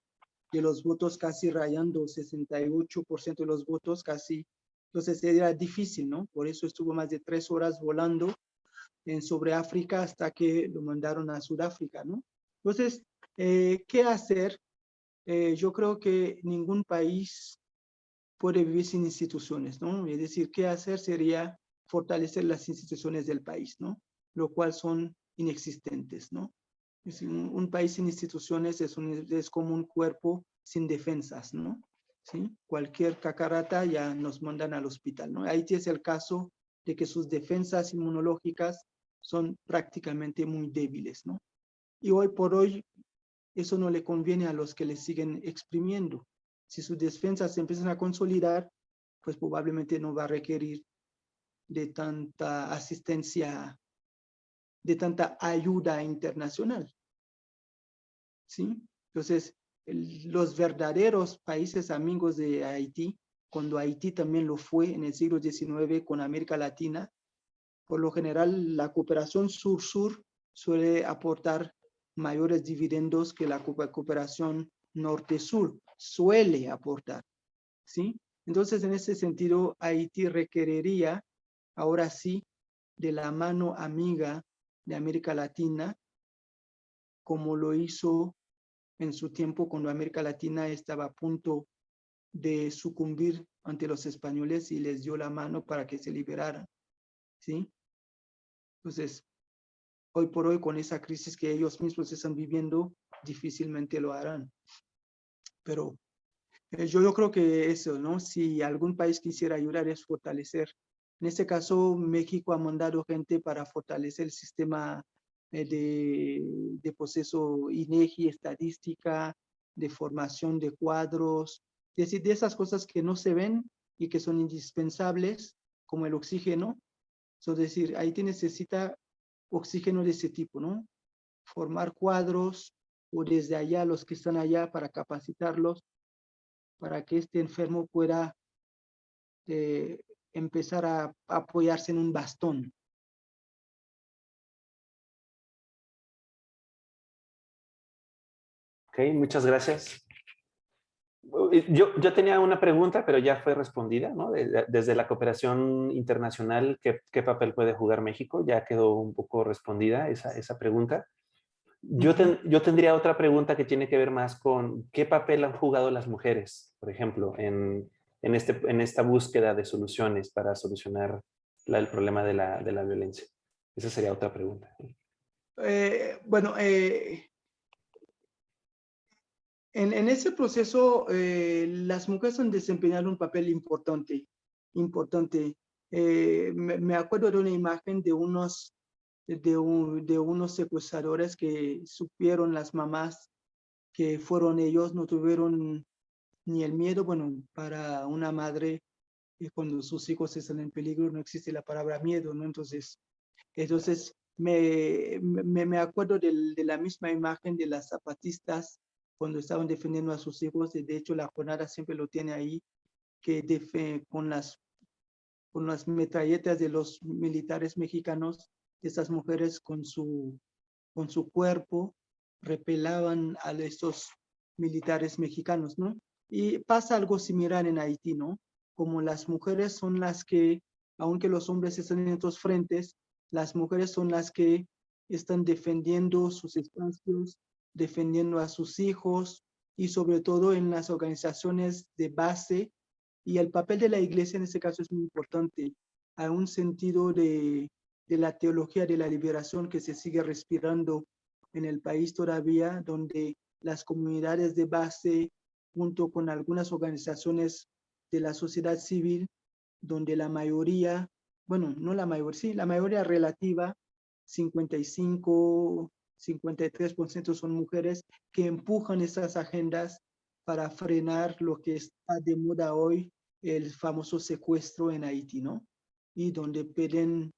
de los votos, casi rayando 68% de los votos, casi, entonces era difícil, ¿no? Por eso estuvo más de 3 horas volando sobre África hasta que lo mandaron a Sudáfrica, ¿no? Entonces, ¿qué hacer? Yo creo que ningún país puede vivir sin instituciones, ¿no? Es decir, ¿qué hacer? Sería fortalecer las instituciones del país, ¿no? Lo cual son inexistentes, ¿no? Es decir, un país sin instituciones es como un cuerpo sin defensas, ¿no? ¿Sí? Cualquier cacarata ya nos mandan al hospital, ¿no? Haití es el caso de que sus defensas inmunológicas son prácticamente muy débiles, ¿no? Y hoy por hoy eso no le conviene a los que le siguen exprimiendo. Si sus defensas se empiezan a consolidar, pues probablemente no va a requerir de tanta asistencia, de tanta ayuda internacional, ¿sí? Entonces, los verdaderos países amigos de Haití, cuando Haití también lo fue en el siglo XIX con América Latina, por lo general la cooperación sur-sur suele aportar mayores dividendos que la cooperación norte-sur suele aportar, ¿sí? Entonces, en ese sentido, Haití requeriría, ahora sí, de la mano amiga de América Latina, como lo hizo en su tiempo cuando América Latina estaba a punto de sucumbir ante los españoles y les dio la mano para que se liberaran, ¿sí? Entonces, hoy por hoy, con esa crisis que ellos mismos están viviendo, difícilmente lo harán. Pero yo creo que eso, ¿no? Si algún país quisiera ayudar es fortalecer. En este caso, México ha mandado gente para fortalecer el sistema de proceso INEGI, estadística, de formación de cuadros, es decir, de esas cosas que no se ven y que son indispensables, como el oxígeno. Es decir, Haití necesita oxígeno de ese tipo, ¿no? Formar cuadros o desde allá los que están allá para capacitarlos para que este enfermo pueda empezar a apoyarse en un bastón. Ok, muchas gracias. Yo tenía una pregunta, pero ya fue respondida, ¿no? Desde la cooperación internacional, ¿qué papel puede jugar México? Ya quedó un poco respondida esa pregunta. Yo tendría otra pregunta que tiene que ver más con qué papel han jugado las mujeres, por ejemplo, en esta búsqueda de soluciones para solucionar el problema de la violencia. Esa sería otra pregunta. Bueno, en ese proceso, las mujeres han desempeñado un papel importante. Me acuerdo de una imagen de unos secuestradores que supieron las mamás que fueron ellos, no tuvieron ni el miedo. Bueno, para una madre, cuando sus hijos están en peligro, no existe la palabra miedo, ¿no? Entonces me acuerdo de la misma imagen de las zapatistas cuando estaban defendiendo a sus hijos. De hecho, la jornada siempre lo tiene ahí, que con las metralletas de los militares mexicanos, estas mujeres con su cuerpo repelaban a estos militares mexicanos, ¿no? Y pasa algo similar en Haití, ¿no? Como las mujeres son las que, aunque los hombres están en otros frentes, las mujeres son las que están defendiendo sus espacios, defendiendo a sus hijos, y sobre todo en las organizaciones de base. Y el papel de la iglesia en este caso es muy importante. Hay un sentido de la teología de la liberación que se sigue respirando en el país todavía, donde las comunidades de base, junto con algunas organizaciones de la sociedad civil, donde la mayoría, bueno, no la mayoría, sí, la mayoría relativa, 55, 53% son mujeres que empujan esas agendas para frenar lo que está de moda hoy, el famoso secuestro en Haití, ¿no? Y donde piden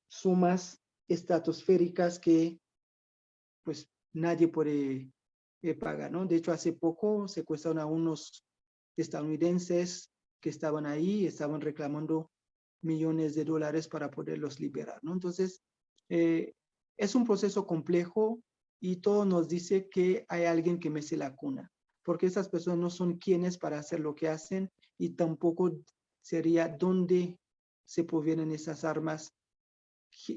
sumas estratosféricas que pues nadie puede pagar, ¿no? De hecho, hace poco secuestraron a unos estadounidenses que estaban ahí, estaban reclamando millones de dólares para poderlos liberar, ¿no? Entonces, es un proceso complejo y todo nos dice que hay alguien que mece la cuna, porque esas personas no son quienes para hacer lo que hacen, y tampoco sería dónde se provienen esas armas,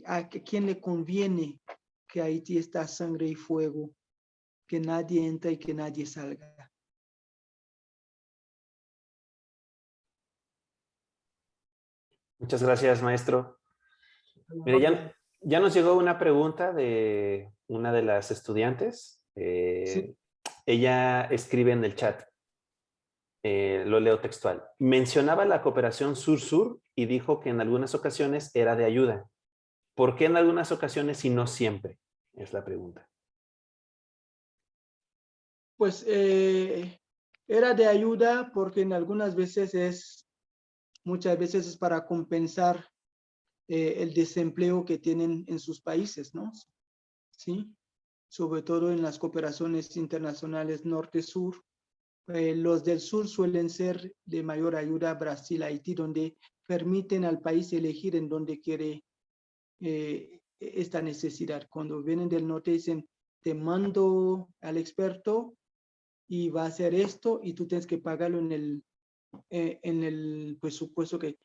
a quién le conviene que Haití está sangre y fuego, que nadie entre y que nadie salga. Muchas gracias, maestro. Mire, ya nos llegó una pregunta de una de las estudiantes. Sí. Ella escribe en el chat, lo leo textual. Mencionaba la cooperación sur-sur y dijo que en algunas ocasiones era de ayuda. ¿Por qué en algunas ocasiones y no siempre? Es la pregunta. Pues era de ayuda porque en algunas veces muchas veces es para compensar el desempleo que tienen en sus países, ¿no? Sí, sobre todo en las cooperaciones internacionales norte-sur. Los del sur suelen ser de mayor ayuda, Brasil, Haití, donde permiten al país elegir en dónde quiere esta necesidad. Cuando vienen del norte dicen, te mando al experto y va a hacer esto y tú tienes que pagarlo en el presupuesto que...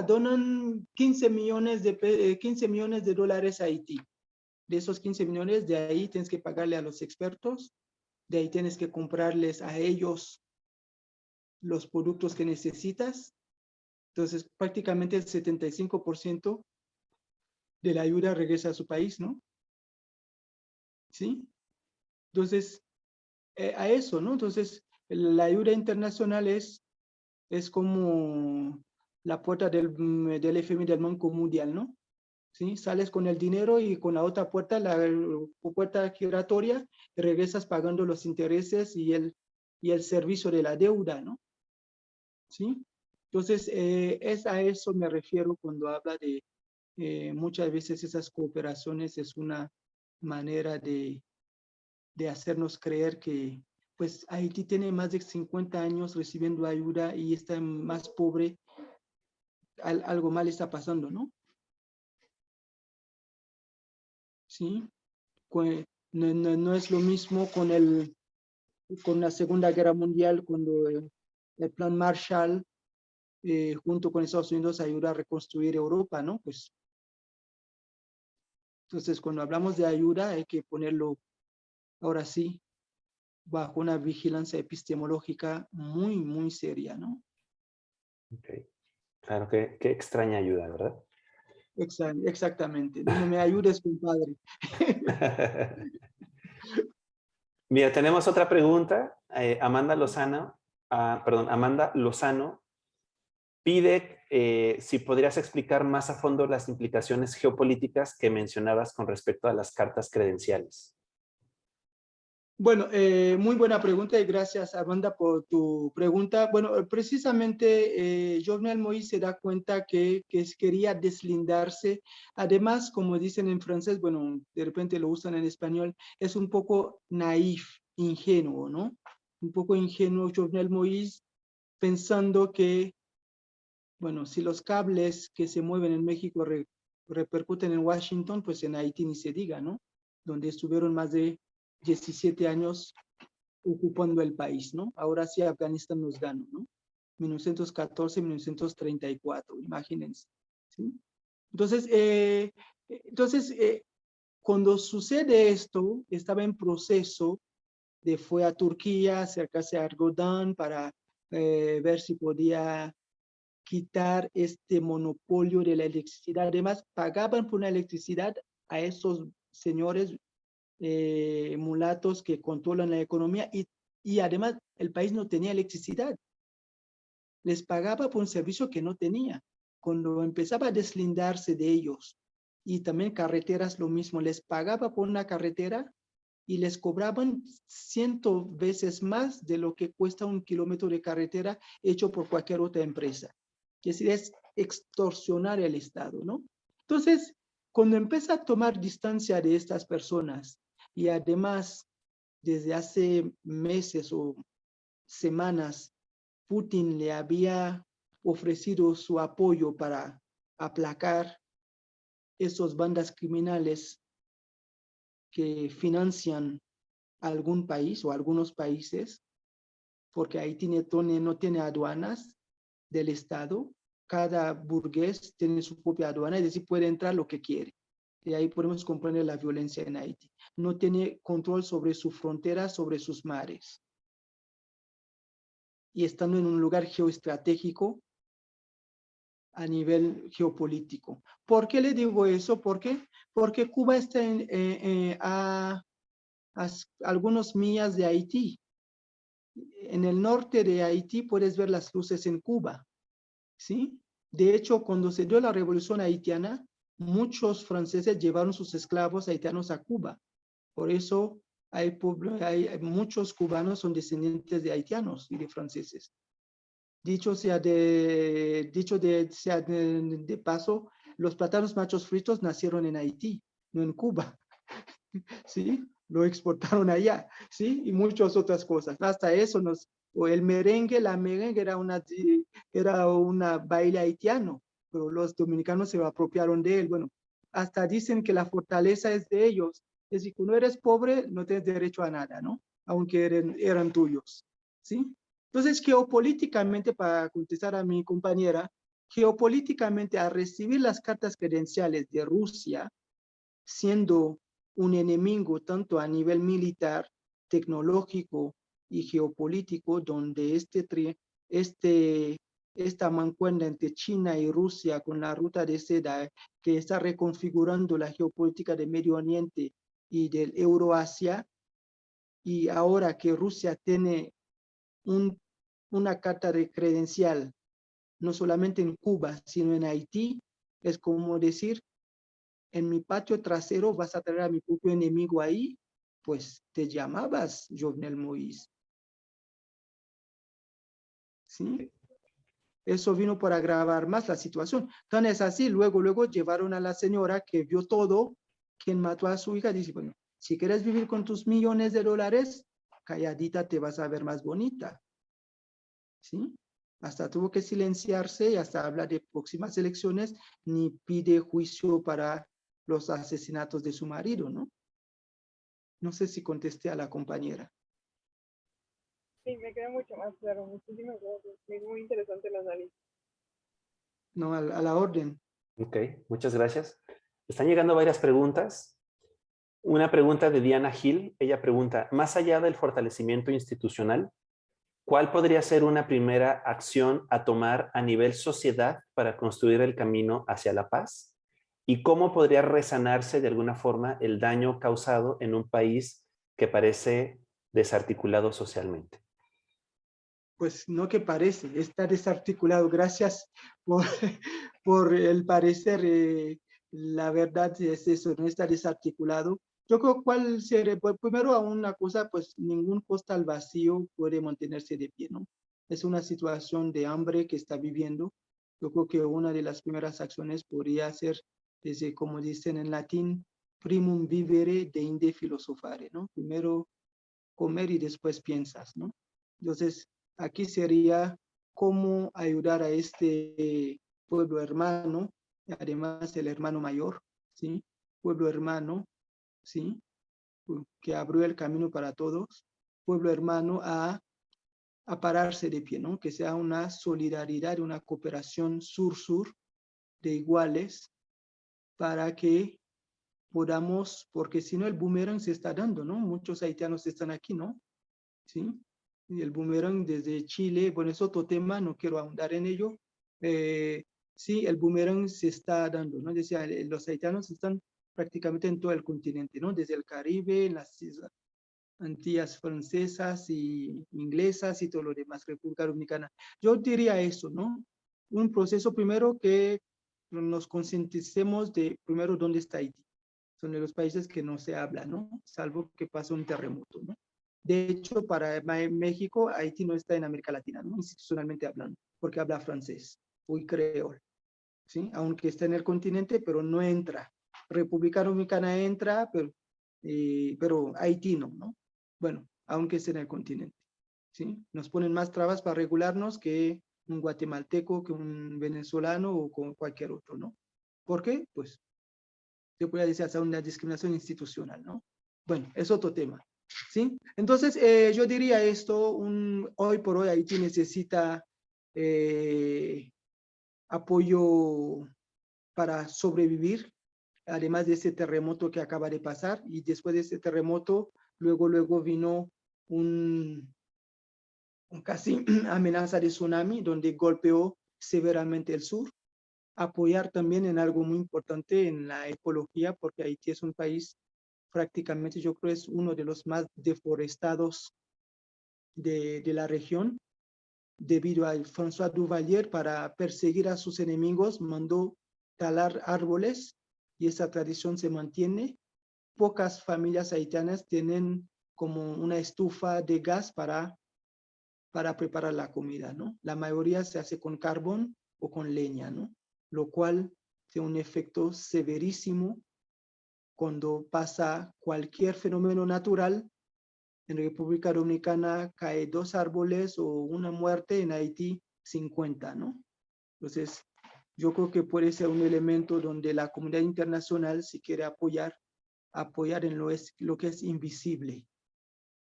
donan 15 millones de dólares a Haití. De esos 15 millones, de ahí tienes que pagarle a los expertos, de ahí tienes que comprarles a ellos los productos que necesitas. Entonces, prácticamente el 75% de la ayuda regresa a su país, ¿no? ¿Sí? Entonces, a eso, ¿no? Entonces, la ayuda internacional es como la puerta del FMI, del Banco Mundial, ¿no? ¿Sí? Sales con el dinero y con la otra puerta, la puerta giratoria, regresas pagando los intereses y el servicio de la deuda, ¿no? ¿Sí? Entonces, es a eso me refiero cuando habla de muchas veces esas cooperaciones es una manera de hacernos creer que pues Haití tiene más de 50 años recibiendo ayuda y está más pobre, algo mal está pasando, ¿no? Sí, no es lo mismo con la Segunda Guerra Mundial, cuando el Plan Marshall, junto con Estados Unidos, ayuda a reconstruir Europa, ¿no? Pues, entonces, cuando hablamos de ayuda, hay que ponerlo, ahora sí, bajo una vigilancia epistemológica muy, muy seria, ¿no? Okay. Claro, qué extraña ayuda, ¿verdad? Exactamente. No me ayudes, compadre. Mira, tenemos otra pregunta. Amanda Lozano, Amanda Lozano pide si podrías explicar más a fondo las implicaciones geopolíticas que mencionabas con respecto a las cartas credenciales. Bueno, muy buena pregunta y gracias, Amanda, por tu pregunta. Bueno, precisamente Jovenel Moïse se da cuenta que quería deslindarse. Además, como dicen en francés, bueno, de repente lo usan en español, es un poco naif, ingenuo, ¿no? Un poco ingenuo Jovenel Moïse, pensando que, bueno, si los cables que se mueven en México repercuten en Washington, pues en Haití ni se diga, ¿no? Donde estuvieron más de 17 años ocupando el país, ¿no? Ahora sí Afganistán nos ganó, ¿no? 1914, 1934, imagínense, ¿sí? Entonces, cuando sucede esto, estaba en proceso fue a Turquía, acercarse a Erdogan para ver si podía quitar este monopolio de la electricidad. Además, pagaban por la electricidad a esos señores mulatos que controlan la economía y además el país no tenía electricidad. Les pagaba por un servicio que no tenía. Cuando empezaba a deslindarse de ellos y también carreteras lo mismo, les pagaba por una carretera y les cobraban 100 veces más de lo que cuesta un kilómetro de carretera hecho por cualquier otra empresa. Es decir, es extorsionar al Estado, ¿no? Entonces, cuando empieza a tomar distancia de estas personas y además desde hace meses o semanas Putin le había ofrecido su apoyo para aplacar esas bandas criminales que financian algún país o algunos países, porque Haití no tiene aduanas del Estado. Cada burgués tiene su propia aduana, es decir, puede entrar lo que quiere. Y ahí podemos comprender la violencia en Haití. No tiene control sobre su frontera, sobre sus mares. Y estando en un lugar geoestratégico a nivel geopolítico. ¿Por qué le digo eso? ¿Por qué? Porque Cuba está a algunas millas de Haití. En el norte de Haití puedes ver las luces en Cuba, ¿sí? De hecho, cuando se dio la revolución haitiana, muchos franceses llevaron sus esclavos haitianos a Cuba. Por eso hay muchos cubanos son descendientes de haitianos y de franceses. Dicho sea de paso, los plátanos machos fritos nacieron en Haití, no en Cuba, ¿sí? Lo exportaron allá, ¿sí? Y muchas otras cosas. Hasta eso o el merengue, la merengue era una baile haitiano, pero los dominicanos se apropiaron de él. Bueno, hasta dicen que la fortaleza es de ellos. Es decir, cuando eres pobre, no tienes derecho a nada, ¿no? Aunque eran tuyos, ¿sí? Entonces, geopolíticamente, para contestar a mi compañera, geopolíticamente, al recibir las cartas credenciales de Rusia, siendo un enemigo tanto a nivel militar, tecnológico y geopolítico, donde esta mancuerna entre China y Rusia con la ruta de seda que está reconfigurando la geopolítica del Medio Oriente y del Euroasia, y ahora que Rusia tiene una carta de credencial, no solamente en Cuba, sino en Haití, es como decir, en mi patio trasero vas a tener a mi propio enemigo ahí, pues te llamabas Jovenel Moïse. ¿Sí? Eso vino para agravar más la situación. Entonces así, luego llevaron a la señora que vio todo, quien mató a su hija, dice, bueno, si quieres vivir con tus millones de dólares, calladita te vas a ver más bonita. ¿Sí? Hasta tuvo que silenciarse y hasta hablar de próximas elecciones, ni pide juicio para los asesinatos de su marido, ¿no? No sé si contesté a la compañera. Sí, me queda mucho más claro. Muchísimas gracias. Es muy interesante el análisis. No, a la orden. Ok, muchas gracias. Están llegando varias preguntas. Una pregunta de Diana Gil. Ella pregunta, más allá del fortalecimiento institucional, ¿cuál podría ser una primera acción a tomar a nivel sociedad para construir el camino hacia la paz? y cómo podría resanarse de alguna forma el daño causado en un país que parece desarticulado socialmente. Pues no que parece, está desarticulado. Gracias por, por el parecer. La verdad es eso, no está desarticulado. Yo creo cuál sería, pues, primero a una cosa, pues ningún costal vacío puede mantenerse de pie, ¿no? Es una situación de hambre que está viviendo. Yo creo que una de las primeras acciones podría ser, desde, como dicen en latín, primum vivere deinde filosofare, ¿no? Primero comer y después piensas, ¿no? Entonces, aquí sería cómo ayudar a este pueblo hermano, además el hermano mayor, ¿sí? Pueblo hermano, ¿sí? Que abrió el camino para todos, pueblo hermano a pararse de pie, ¿no? Que sea una solidaridad, una cooperación sur-sur de iguales para que podamos, porque si no el boomerang se está dando, ¿no? Muchos haitianos están aquí, ¿no? ¿Sí? Y el boomerang desde Chile, bueno, es otro tema, no quiero ahondar en ello. Sí, el boomerang se está dando, ¿no? Decía, los haitianos están prácticamente en todo el continente, ¿no? Desde el Caribe, en las Antillas francesas y inglesas y todo lo demás, República Dominicana. Yo diría eso, ¿no? Un proceso primero que nos concienticemos de, primero, dónde está Haití. Son de los países que no se habla, ¿no? Salvo que pase un terremoto, ¿no? De hecho, para México, Haití no está en América Latina, ¿no? Institucionalmente hablando, porque habla francés o creol, ¿sí? Aunque está en el continente, pero no entra. República Dominicana entra, pero Haití no, ¿no? Bueno, aunque esté en el continente, ¿sí? Nos ponen más trabas para regularnos que un guatemalteco, que un venezolano o con cualquier otro, ¿no? ¿Por qué? Pues se puede decir hasta una discriminación institucional, ¿no? Bueno, es otro tema, ¿sí? Entonces, yo diría esto, hoy por hoy Haití necesita apoyo para sobrevivir, además de ese terremoto que acaba de pasar, y después de ese terremoto, luego vino un casi amenaza de tsunami, donde golpeó severamente el sur. Apoyar también en algo muy importante en la ecología, porque Haití es un país prácticamente, yo creo, es uno de los más deforestados de la región, debido a François Duvalier, para perseguir a sus enemigos, mandó talar árboles y esa tradición se mantiene. Pocas familias haitianas tienen como una estufa de gas para preparar la comida, ¿no? La mayoría se hace con carbón o con leña, ¿no? Lo cual tiene un efecto severísimo cuando pasa cualquier fenómeno natural. En República Dominicana cae 2 árboles o una muerte, en Haití 50, ¿no? Entonces, yo creo que puede ser un elemento donde la comunidad internacional, si quiere apoyar en lo que es invisible,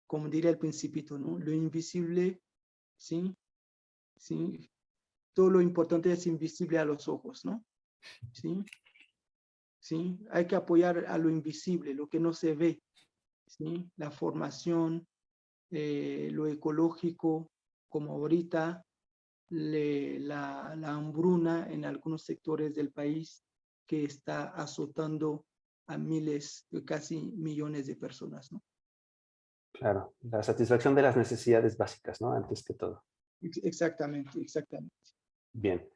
como diría el Principito, ¿no? Lo invisible, ¿sí? ¿Sí? Todo lo importante es invisible a los ojos, ¿no? ¿Sí? ¿Sí? Hay que apoyar a lo invisible, lo que no se ve, ¿sí? La formación, lo ecológico, como ahorita la hambruna en algunos sectores del país que está azotando a miles, casi millones de personas, ¿no? Claro, la satisfacción de las necesidades básicas, ¿no? Antes que todo. Exactamente, exactamente. Bien,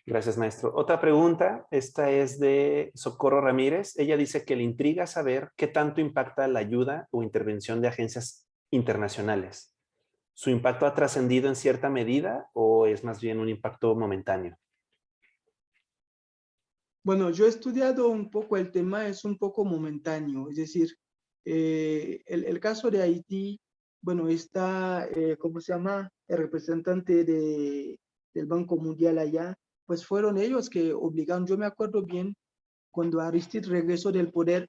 gracias, maestro. Otra pregunta, esta es de Socorro Ramírez. Ella dice que le intriga saber qué tanto impacta la ayuda o intervención de agencias internacionales. ¿Su impacto ha trascendido en cierta medida o es más bien un impacto momentáneo? Bueno, yo he estudiado un poco el tema, es un poco momentáneo, es decir, el caso de Haití, bueno, está, ¿cómo se llama? El representante del Banco Mundial allá, pues fueron ellos que obligaron, yo me acuerdo bien, cuando Aristide regresó del poder,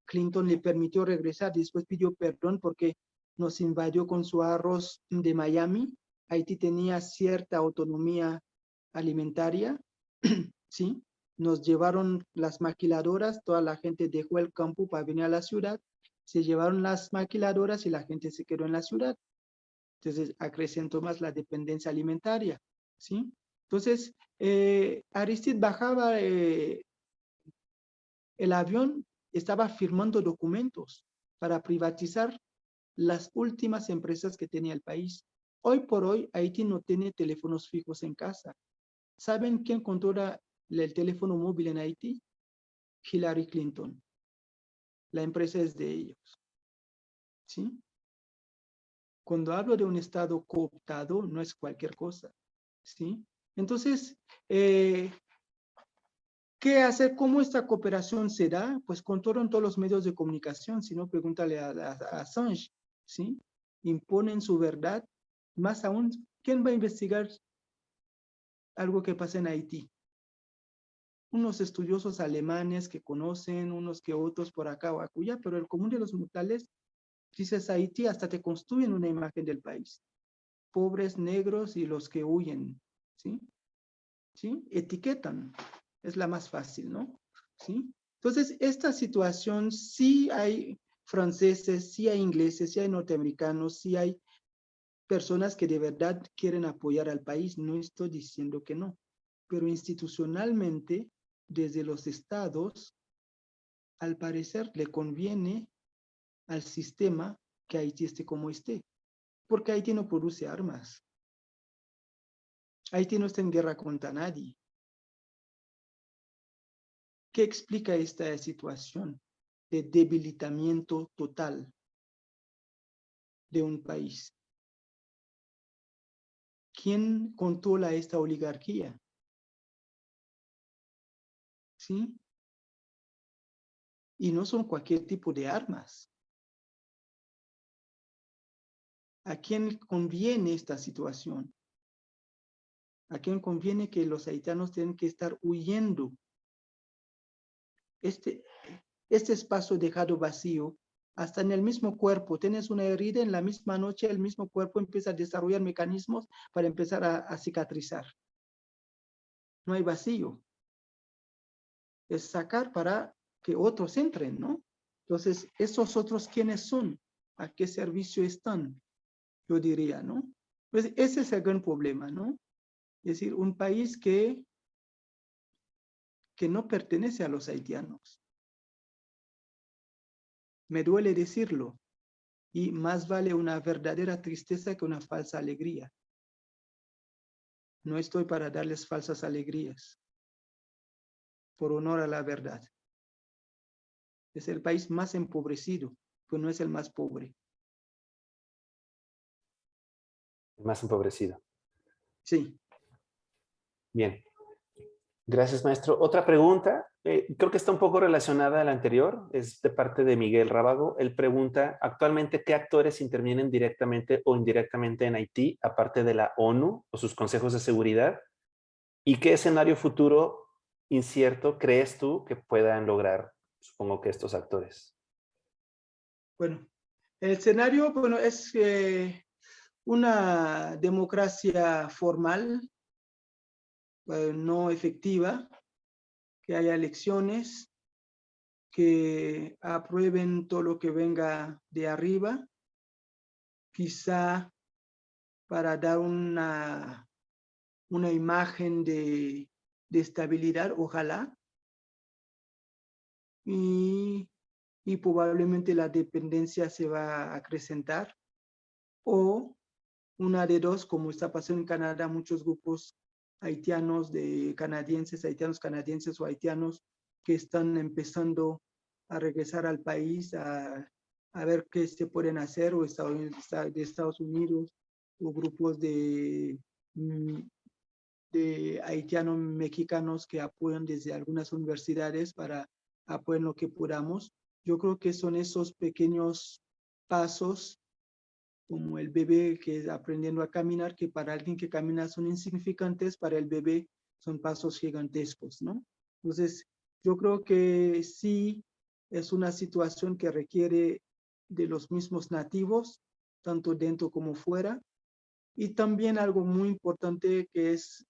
Clinton le permitió regresar, después pidió perdón porque nos invadió con su arroz de Miami. Haití tenía cierta autonomía alimentaria, ¿sí? Nos llevaron las maquiladoras, toda la gente dejó el campo para venir a la ciudad, se llevaron las maquiladoras y la gente se quedó en la ciudad. Entonces, acrecentó más la dependencia alimentaria, ¿sí? Entonces, Aristide bajaba el avión estaba firmando documentos para privatizar las últimas empresas que tenía el país. Hoy por hoy, Haití no tiene teléfonos fijos en casa. ¿Saben quién controla el teléfono móvil en Haití? Hillary Clinton. La empresa es de ellos. ¿Sí? Cuando hablo de un Estado cooptado, no es cualquier cosa. ¿Sí? Entonces, ¿qué hacer? ¿Cómo esta cooperación se da? Pues controlan todos los medios de comunicación, si no, pregúntale a Assange, ¿sí? Imponen su verdad. Más aún, ¿quién va a investigar algo que pasa en Haití? Unos estudiosos alemanes que conocen, unos que otros por acá o acullá, pero el común de los mortales, dices Haití, hasta te construyen una imagen del país. Pobres, negros y los que huyen, ¿sí? ¿Sí? Etiquetan, es la más fácil, ¿no? ¿Sí? Entonces, esta situación, sí hay franceses, sí hay ingleses, sí hay norteamericanos, sí hay personas que de verdad quieren apoyar al país, no estoy diciendo que no, pero institucionalmente, desde los estados, al parecer le conviene al sistema que Haití esté como esté, porque Haití no produce armas. Haití no está en guerra contra nadie. ¿Qué explica esta situación de debilitamiento total de un país? ¿Quién controla esta oligarquía? ¿Sí? Y no son cualquier tipo de armas. ¿A quién conviene esta situación? ¿A quién conviene que los haitianos tengan que estar huyendo? Este espacio dejado vacío, hasta en el mismo cuerpo, tienes una herida, en la misma noche el mismo cuerpo empieza a desarrollar mecanismos para empezar a cicatrizar. No hay vacío. Es sacar para que otros entren, ¿no? Entonces, ¿esos otros quiénes son? ¿A qué servicio están? Yo diría, ¿no? Pues ese es el gran problema, ¿no? Es decir, un país que no pertenece a los haitianos. Me duele decirlo, y más vale una verdadera tristeza que una falsa alegría. No estoy para darles falsas alegrías, por honor a la verdad. Es el país más empobrecido, pero no es el más pobre. Más empobrecido. Sí. Bien. Gracias, maestro. Otra pregunta, creo que está un poco relacionada a la anterior, es de parte de Miguel Rábago. Él pregunta, actualmente, ¿qué actores intervienen directamente o indirectamente en Haití, aparte de la ONU o sus consejos de seguridad? ¿Y qué escenario futuro incierto crees tú que puedan lograr, supongo que estos actores? Bueno, el escenario, bueno, es una democracia formal, no efectiva, que haya elecciones, que aprueben todo lo que venga de arriba, quizá para dar una imagen de estabilidad, ojalá, y probablemente la dependencia se va a acrecentar, o una de dos, como está pasando en Canadá, muchos grupos haitianos de canadienses, haitianos canadienses o haitianos que están empezando a regresar al país a ver qué se pueden hacer, o de Estados Unidos, o grupos de haitianos mexicanos que apoyan desde algunas universidades para apoyar lo que podamos. Yo creo que son esos pequeños pasos, como el bebé que es aprendiendo a caminar, que para alguien que camina son insignificantes, para el bebé son pasos gigantescos, ¿no? Entonces, yo creo que sí es una situación que requiere de los mismos nativos, tanto dentro como fuera, y también algo muy importante que es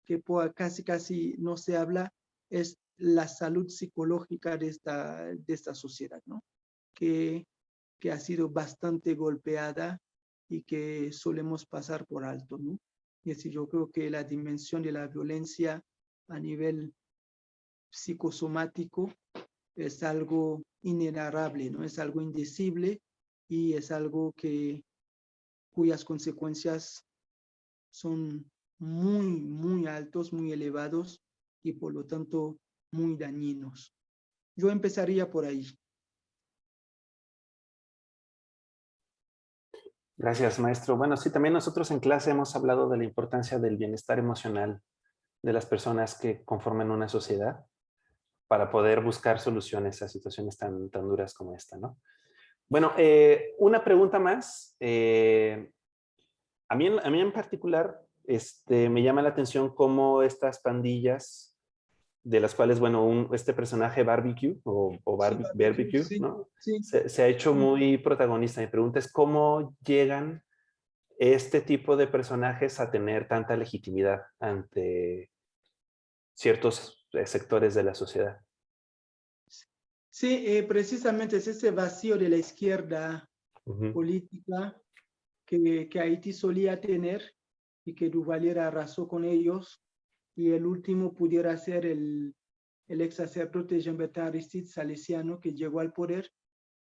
que casi no se habla, es la salud psicológica de esta sociedad, ¿no? Que ha sido bastante golpeada y que solemos pasar por alto, ¿no? Y así yo creo que la dimensión de la violencia a nivel psicosomático es algo inenarrable, ¿no? Es algo indecible y es algo cuyas consecuencias son muy altos, muy elevados y por lo tanto muy dañinos. Yo empezaría por ahí. Gracias, maestro. Bueno, sí, también nosotros en clase hemos hablado de la importancia del bienestar emocional de las personas que conforman una sociedad para poder buscar soluciones a situaciones tan duras como esta, ¿no? Bueno, una pregunta más. A mí en particular me llama la atención cómo estas pandillas, de las cuales, bueno, este personaje Barbecue o Sí, barbecue, Barbecue, sí, ¿no? sí. Se ha hecho muy protagonista. Mi pregunta es cómo llegan este tipo de personajes a tener tanta legitimidad ante ciertos sectores de la sociedad. Sí, precisamente es ese vacío de la izquierda política que Haití solía tener y que Duvalier arrasó con ellos, y el último pudiera ser el ex sacerdote Jean-Bertrand Aristide Salesiano, que llegó al poder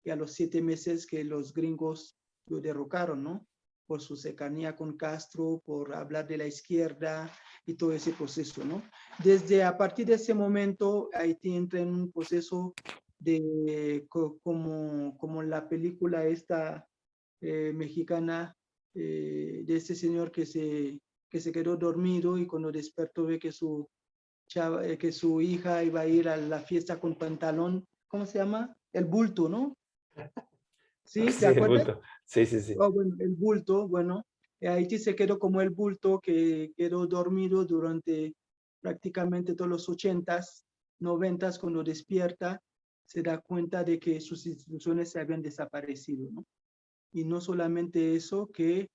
y a los 7 meses que los gringos lo derrocaron, ¿no? Por su cercanía con Castro, por hablar de la izquierda y todo ese proceso, ¿no? Desde a partir de ese momento, Haití entra en un proceso de, como la película esta mexicana, de este señor que se quedó dormido y cuando despertó ve que su hija iba a ir a la fiesta con pantalón, ¿cómo se llama? El bulto, ¿no? ¿Sí? ¿Te Sí, el acuerdas? bulto. Sí, sí, sí. Oh, bueno, el bulto, bueno, Haití se quedó como el bulto que quedó dormido durante prácticamente todos los 80s, 90s, cuando despierta, se da cuenta de que sus instituciones se habían desaparecido, ¿no? Y no solamente eso, que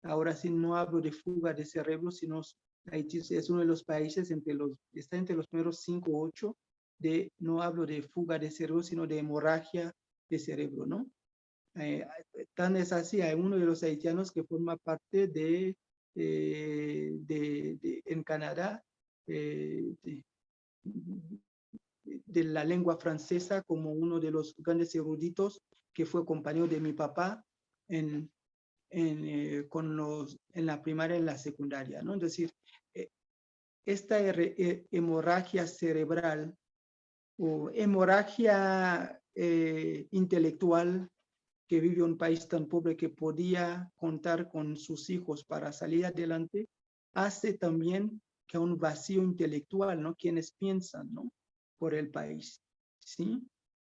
ahora sí no hablo de fuga de cerebro, sino Haití es uno de los países está entre los primeros 5 o 8 no hablo de fuga de cerebro, sino de hemorragia de cerebro, ¿no? Eh, Tan es así, hay uno de los haitianos que forma parte en Canadá, eh, de, de la lengua francesa, como uno de los grandes eruditos que fue compañero de mi papá en, en la primaria y en la secundaria, ¿no? Es decir, eh, esta hemorragia cerebral o hemorragia intelectual que vive un país tan pobre que podía contar con sus hijos para salir adelante, hace también que un vacío intelectual, ¿no? Quienes piensan, ¿no? Por el país, ¿sí?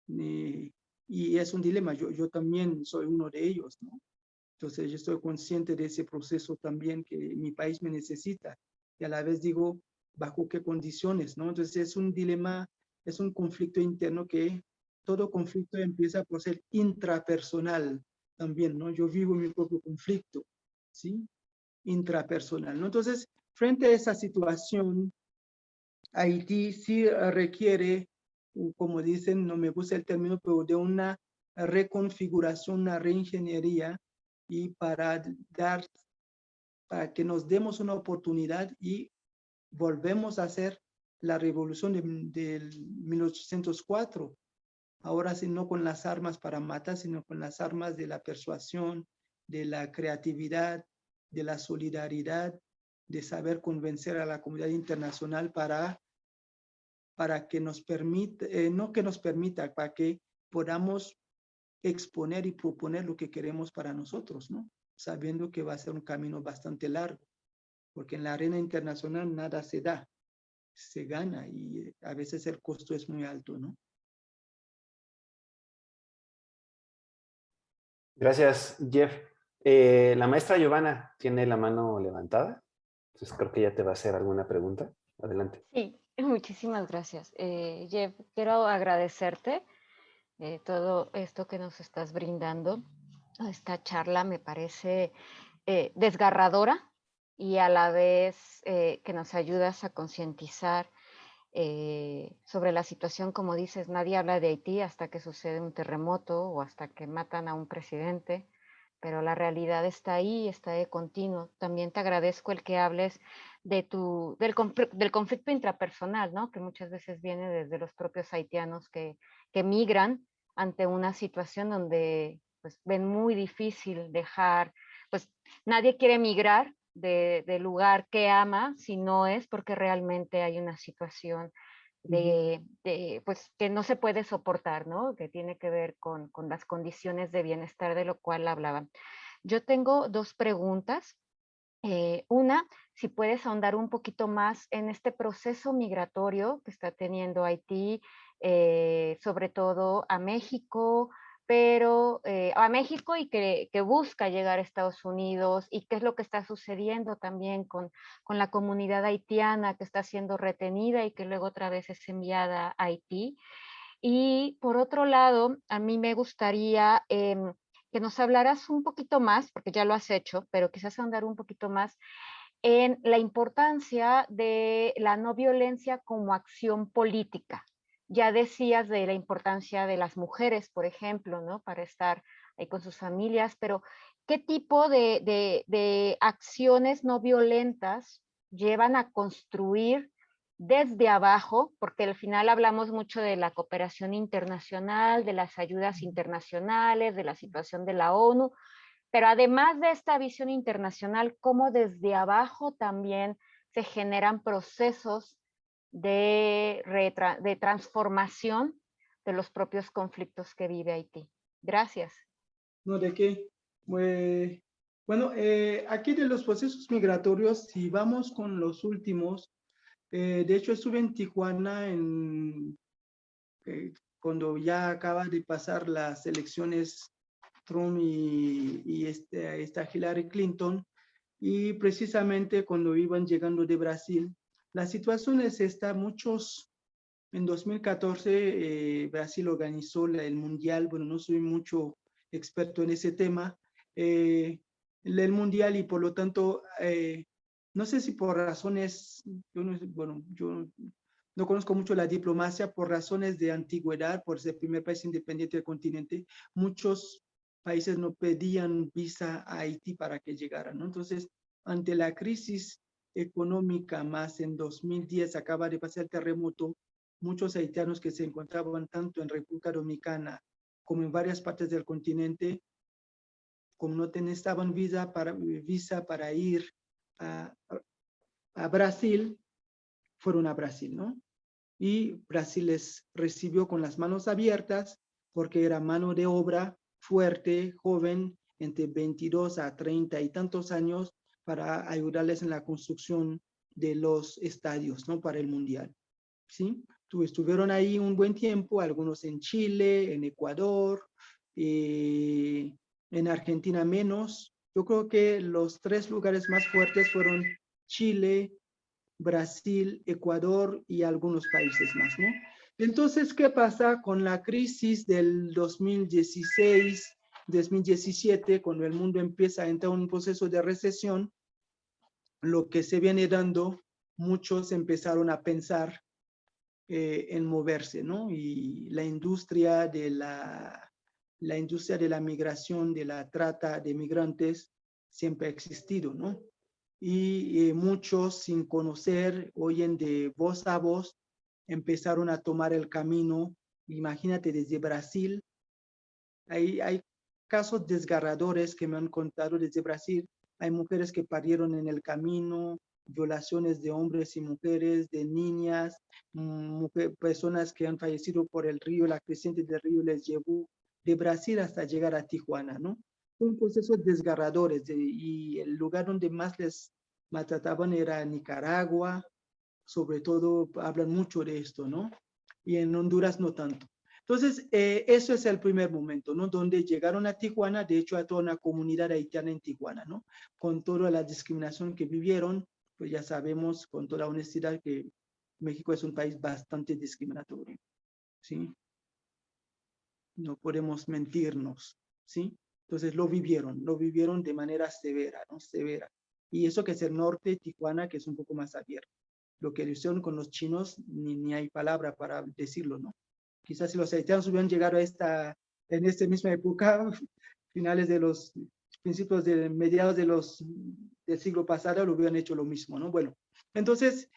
Y es un dilema, yo también soy uno de ellos, ¿no? Entonces yo estoy consciente de ese proceso también que mi país me necesita y a la vez digo, ¿bajo qué condiciones, no? Entonces es un dilema, es un conflicto interno que todo conflicto empieza por ser intrapersonal también, ¿no? Yo vivo mi propio conflicto, ¿sí? Intrapersonal, ¿no? Entonces, frente a esa situación, Haití sí requiere, como dicen, no me gusta el término, pero de una reconfiguración, una reingeniería, y para que nos demos una oportunidad y volvemos a hacer la revolución del 1804. Ahora sí, no con las armas para matar, sino con las armas de la persuasión, de la creatividad, de la solidaridad, de saber convencer a la comunidad internacional para que nos permita, no que nos permita, para que podamos exponer y proponer lo que queremos para nosotros, ¿no? Sabiendo que va a ser un camino bastante largo, porque en la arena internacional nada se da, se gana y a veces el costo es muy alto, ¿no? Gracias, Jeff. La maestra Giovanna tiene la mano levantada, entonces creo que ya te va a hacer alguna pregunta. Adelante. Sí, muchísimas gracias. Jeff, quiero agradecerte todo esto que nos estás brindando. Esta charla me parece desgarradora y a la vez que nos ayudas a concientizar sobre la situación, como dices, nadie habla de Haití hasta que sucede un terremoto o hasta que matan a un presidente, pero la realidad está ahí, está de continuo. También te agradezco el que hables del conflicto intrapersonal, ¿no? Que muchas veces viene desde los propios haitianos que migran ante una situación donde pues ven muy difícil dejar, pues nadie quiere migrar del lugar que ama si no es porque realmente hay una situación pues que no se puede soportar, ¿no? Que tiene que ver con las condiciones de bienestar de lo cual hablaban. Yo tengo dos preguntas. Una, si puedes ahondar un poquito más en este proceso migratorio que está teniendo Haití, sobre todo a México, pero a México y que busca llegar a Estados Unidos, y qué es lo que está sucediendo también con la comunidad haitiana que está siendo retenida y que luego otra vez es enviada a Haití. Y por otro lado, a mí me gustaría que nos hablaras un poquito más, porque ya lo has hecho, pero quizás ahondar un poquito más en la importancia de la no violencia como acción política. Ya decías de la importancia de las mujeres, por ejemplo, ¿no? Para estar ahí con sus familias, pero ¿qué tipo de acciones no violentas llevan a construir desde abajo? Porque al final hablamos mucho de la cooperación internacional, de las ayudas internacionales, de la situación de la ONU, pero además de esta visión internacional, cómo desde abajo también se generan procesos de transformación de los propios conflictos que vive Haití. Gracias. No, ¿de qué? Bueno, aquí de los procesos migratorios, si vamos con los últimos, de hecho estuve en Tijuana cuando ya acaba de pasar las elecciones Trump y esta Hillary Clinton, y precisamente cuando iban llegando de Brasil, la situación es esta, en 2014 Brasil organizó el Mundial, bueno, no soy mucho experto en ese tema, el Mundial, y por lo tanto, no sé si por razones, yo no conozco mucho la diplomacia, por razones de antigüedad, por ser el primer país independiente del continente, muchos países no pedían visa a Haití para que llegaran, ¿no? Entonces, ante la crisis económica, más en 2010 acaba de pasar el terremoto, muchos haitianos que se encontraban tanto en República Dominicana como en varias partes del continente, como no estaban visa para ir a Brasil, fueron a Brasil, ¿no? Y Brasil les recibió con las manos abiertas porque era mano de obra fuerte, joven, entre 22 a 30 y tantos años, para ayudarles en la construcción de los estadios, ¿no? Para el Mundial, ¿sí? Estuvieron ahí un buen tiempo, algunos en Chile, en Ecuador, en Argentina menos. Yo creo que los tres lugares más fuertes fueron Chile, Brasil, Ecuador y algunos países más, ¿no? Entonces, ¿qué pasa con la crisis del 2016, 2017, cuando el mundo empieza a entrar en un proceso de recesión? Lo que se viene dando, muchos empezaron a pensar en moverse, ¿no? Y la industria de la migración, de la trata de migrantes, siempre ha existido, ¿no? Y muchos, sin conocer, oyen de voz a voz, empezaron a tomar el camino. Imagínate, desde Brasil, hay casos desgarradores que me han contado desde Brasil. Hay mujeres que parieron en el camino, violaciones de hombres y mujeres, de niñas, personas que han fallecido por el río, la creciente del río les llevó de Brasil hasta llegar a Tijuana, ¿no? Son procesos desgarradores, y el lugar donde más les maltrataban era Nicaragua, sobre todo hablan mucho de esto, ¿no? Y en Honduras no tanto. Entonces, eso es el primer momento, ¿no? Donde llegaron a Tijuana, de hecho a toda una comunidad haitiana en Tijuana, ¿no? Con toda la discriminación que vivieron, pues ya sabemos con toda honestidad que México es un país bastante discriminatorio, ¿sí? No podemos mentirnos, ¿sí? Entonces lo vivieron de manera severa, ¿no? Severa. Y eso que es el norte, Tijuana, que es un poco más abierto. Lo que hicieron con los chinos, ni hay palabra para decirlo, ¿no? Quizás si los haitianos hubieran llegado en esta misma época, finales de los principios mediados del siglo pasado, lo hubieran hecho lo mismo, ¿no? Bueno, Entonces,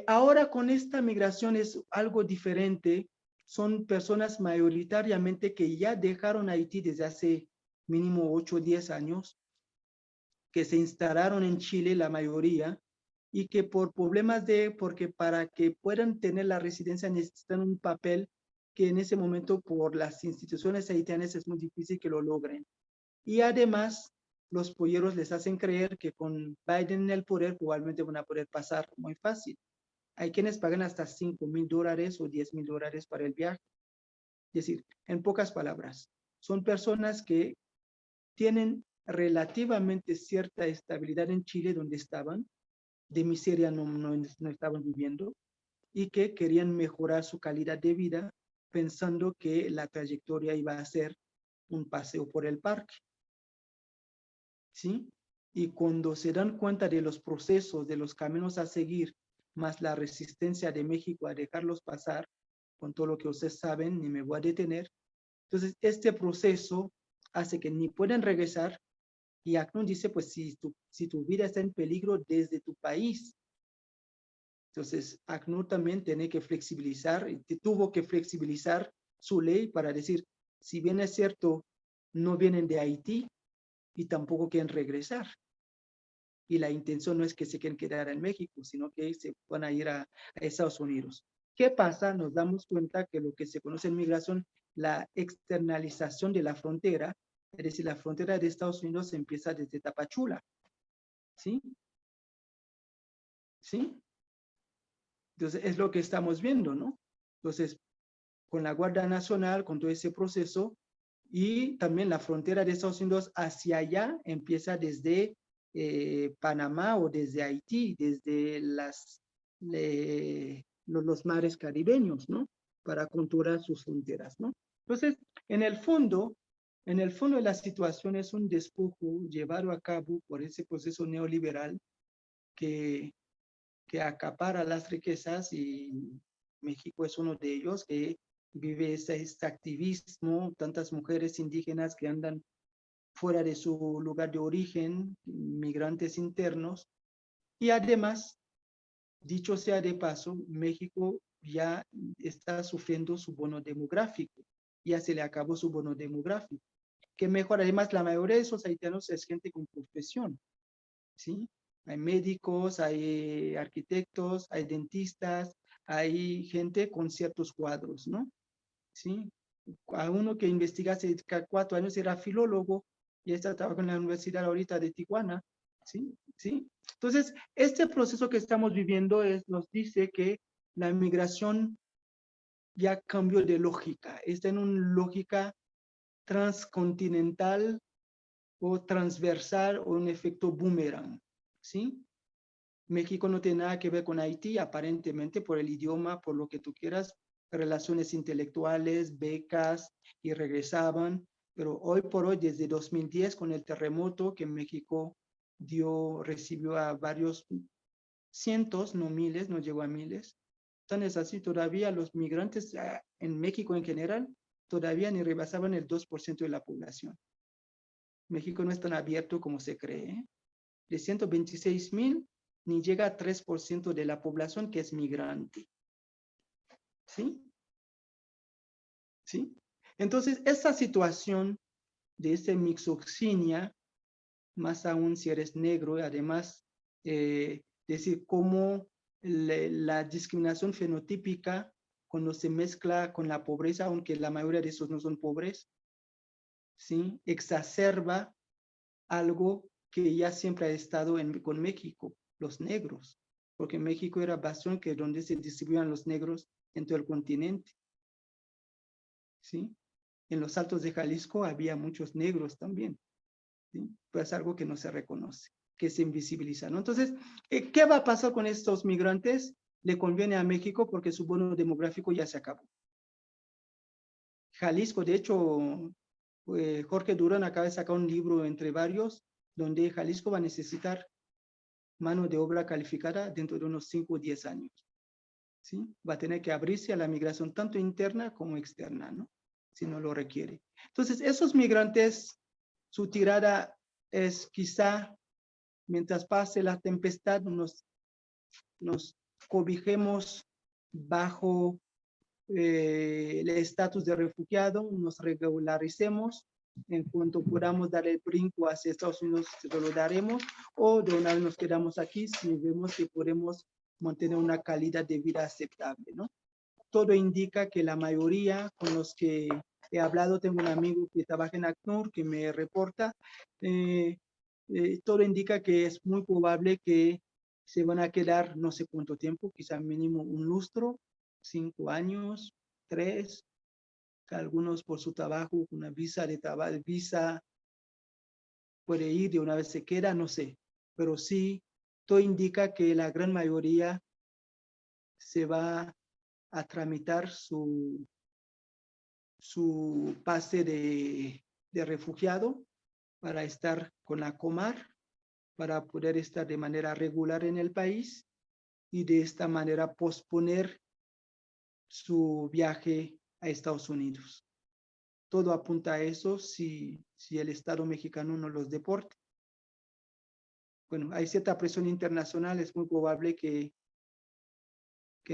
ahora con esta migración es algo diferente. Son personas mayoritariamente que ya dejaron Haití desde hace mínimo 8 o 10 años, que se instalaron en Chile la mayoría, y que por problemas porque para que puedan tener la residencia necesitan un papel que en ese momento por las instituciones haitianas es muy difícil que lo logren. Y además, los polleros les hacen creer que con Biden en el poder probablemente van a poder pasar muy fácil. Hay quienes pagan hasta $5,000 o $10,000 para el viaje. Es decir, en pocas palabras, son personas que tienen relativamente cierta estabilidad en Chile donde estaban, de miseria no estaban viviendo, y que querían mejorar su calidad de vida pensando que la trayectoria iba a ser un paseo por el parque. ¿Sí? Y cuando se dan cuenta de los procesos, de los caminos a seguir, más la resistencia de México a dejarlos pasar, con todo lo que ustedes saben, ni me voy a detener. Entonces, este proceso hace que ni puedan regresar, y ACNUR dice, pues si tu vida está en peligro desde tu país. Entonces, ACNUR también tiene que flexibilizar, tuvo que flexibilizar su ley para decir, si bien es cierto, no vienen de Haití y tampoco quieren regresar. Y la intención no es que se quieran quedar en México, sino que se van a ir a Estados Unidos. ¿Qué pasa? Nos damos cuenta que lo que se conoce en migración, la externalización de la frontera, es decir, la frontera de Estados Unidos empieza desde Tapachula. ¿Sí? ¿Sí? Entonces, es lo que estamos viendo, ¿no? Entonces, con la Guardia Nacional, con todo ese proceso, y también la frontera de Estados Unidos hacia allá empieza desde Panamá o desde Haití, desde los mares caribeños, ¿no? Para controlar sus fronteras, ¿no? Entonces, en el fondo de la situación es un despojo llevado a cabo por ese proceso neoliberal que acapara las riquezas, y México es uno de ellos, que vive este activismo, tantas mujeres indígenas que andan fuera de su lugar de origen, migrantes internos, y además, dicho sea de paso, México ya está sufriendo su bono demográfico, ya se le acabó su bono demográfico, que mejor, además la mayoría de esos haitianos es gente con profesión, ¿sí? Hay médicos, hay arquitectos, hay dentistas, hay gente con ciertos cuadros, ¿no? ¿Sí? A uno que investiga hace 4 años era filólogo y está trabajando en la Universidad ahorita de Tijuana, ¿sí? ¿Sí? Entonces, este proceso que estamos viviendo nos dice que la migración ya cambió de lógica, está en una lógica transcontinental o transversal o un efecto boomerang, ¿sí? México no tiene nada que ver con Haití, aparentemente por el idioma, por lo que tú quieras, relaciones intelectuales, becas, y regresaban. Pero hoy por hoy, desde 2010, con el terremoto que México recibió a varios cientos, no miles, no llegó a miles. Tan es así, todavía los migrantes en México en general, todavía ni rebasaban el 2% de la población. México no es tan abierto como se cree. De 126,000, ni llega a 3% de la población que es migrante. ¿Sí? ¿Sí? Entonces, esta situación de esta mixoxinia, más aún si eres negro, y además, decir, cómo la discriminación fenotípica, cuando se mezcla con la pobreza, aunque la mayoría de esos no son pobres, ¿sí? Exacerba algo que ya siempre ha estado con México, los negros, porque México era bastión donde se distribuían los negros en todo el continente, ¿sí? En los Altos de Jalisco había muchos negros también, ¿sí? Pues algo que no se reconoce, que se invisibiliza, ¿no? Entonces, ¿qué va a pasar con estos migrantes? Le conviene a México porque su bono demográfico ya se acabó. Jalisco, de hecho, Jorge Durán acaba de sacar un libro entre varios, donde Jalisco va a necesitar mano de obra calificada dentro de unos 5 o 10 años. ¿Sí? Va a tener que abrirse a la migración tanto interna como externa, ¿no? Si no lo requiere. Entonces, esos migrantes, su tirada es quizá, mientras pase la tempestad, unos nos cobijemos bajo el estatus de refugiado, nos regularicemos. En cuanto podamos dar el brinco hacia Estados Unidos, lo daremos, o de una vez nos quedamos aquí si vemos que podemos mantener una calidad de vida aceptable, ¿no? Todo indica que la mayoría con los que he hablado, tengo un amigo que trabaja en ACNUR que me reporta, todo indica que es muy probable que se van a quedar no sé cuánto tiempo, quizá mínimo un lustro, 5 años, 3, algunos por su trabajo, una visa de trabajo, visa puede ir de una vez se queda, no sé, pero sí, todo indica que la gran mayoría se va a tramitar su pase de refugiado para estar con la Comar, para poder estar de manera regular en el país y de esta manera posponer su viaje a Estados Unidos. Todo apunta a eso si el Estado mexicano no los deporte. Bueno, hay cierta presión internacional, es muy probable que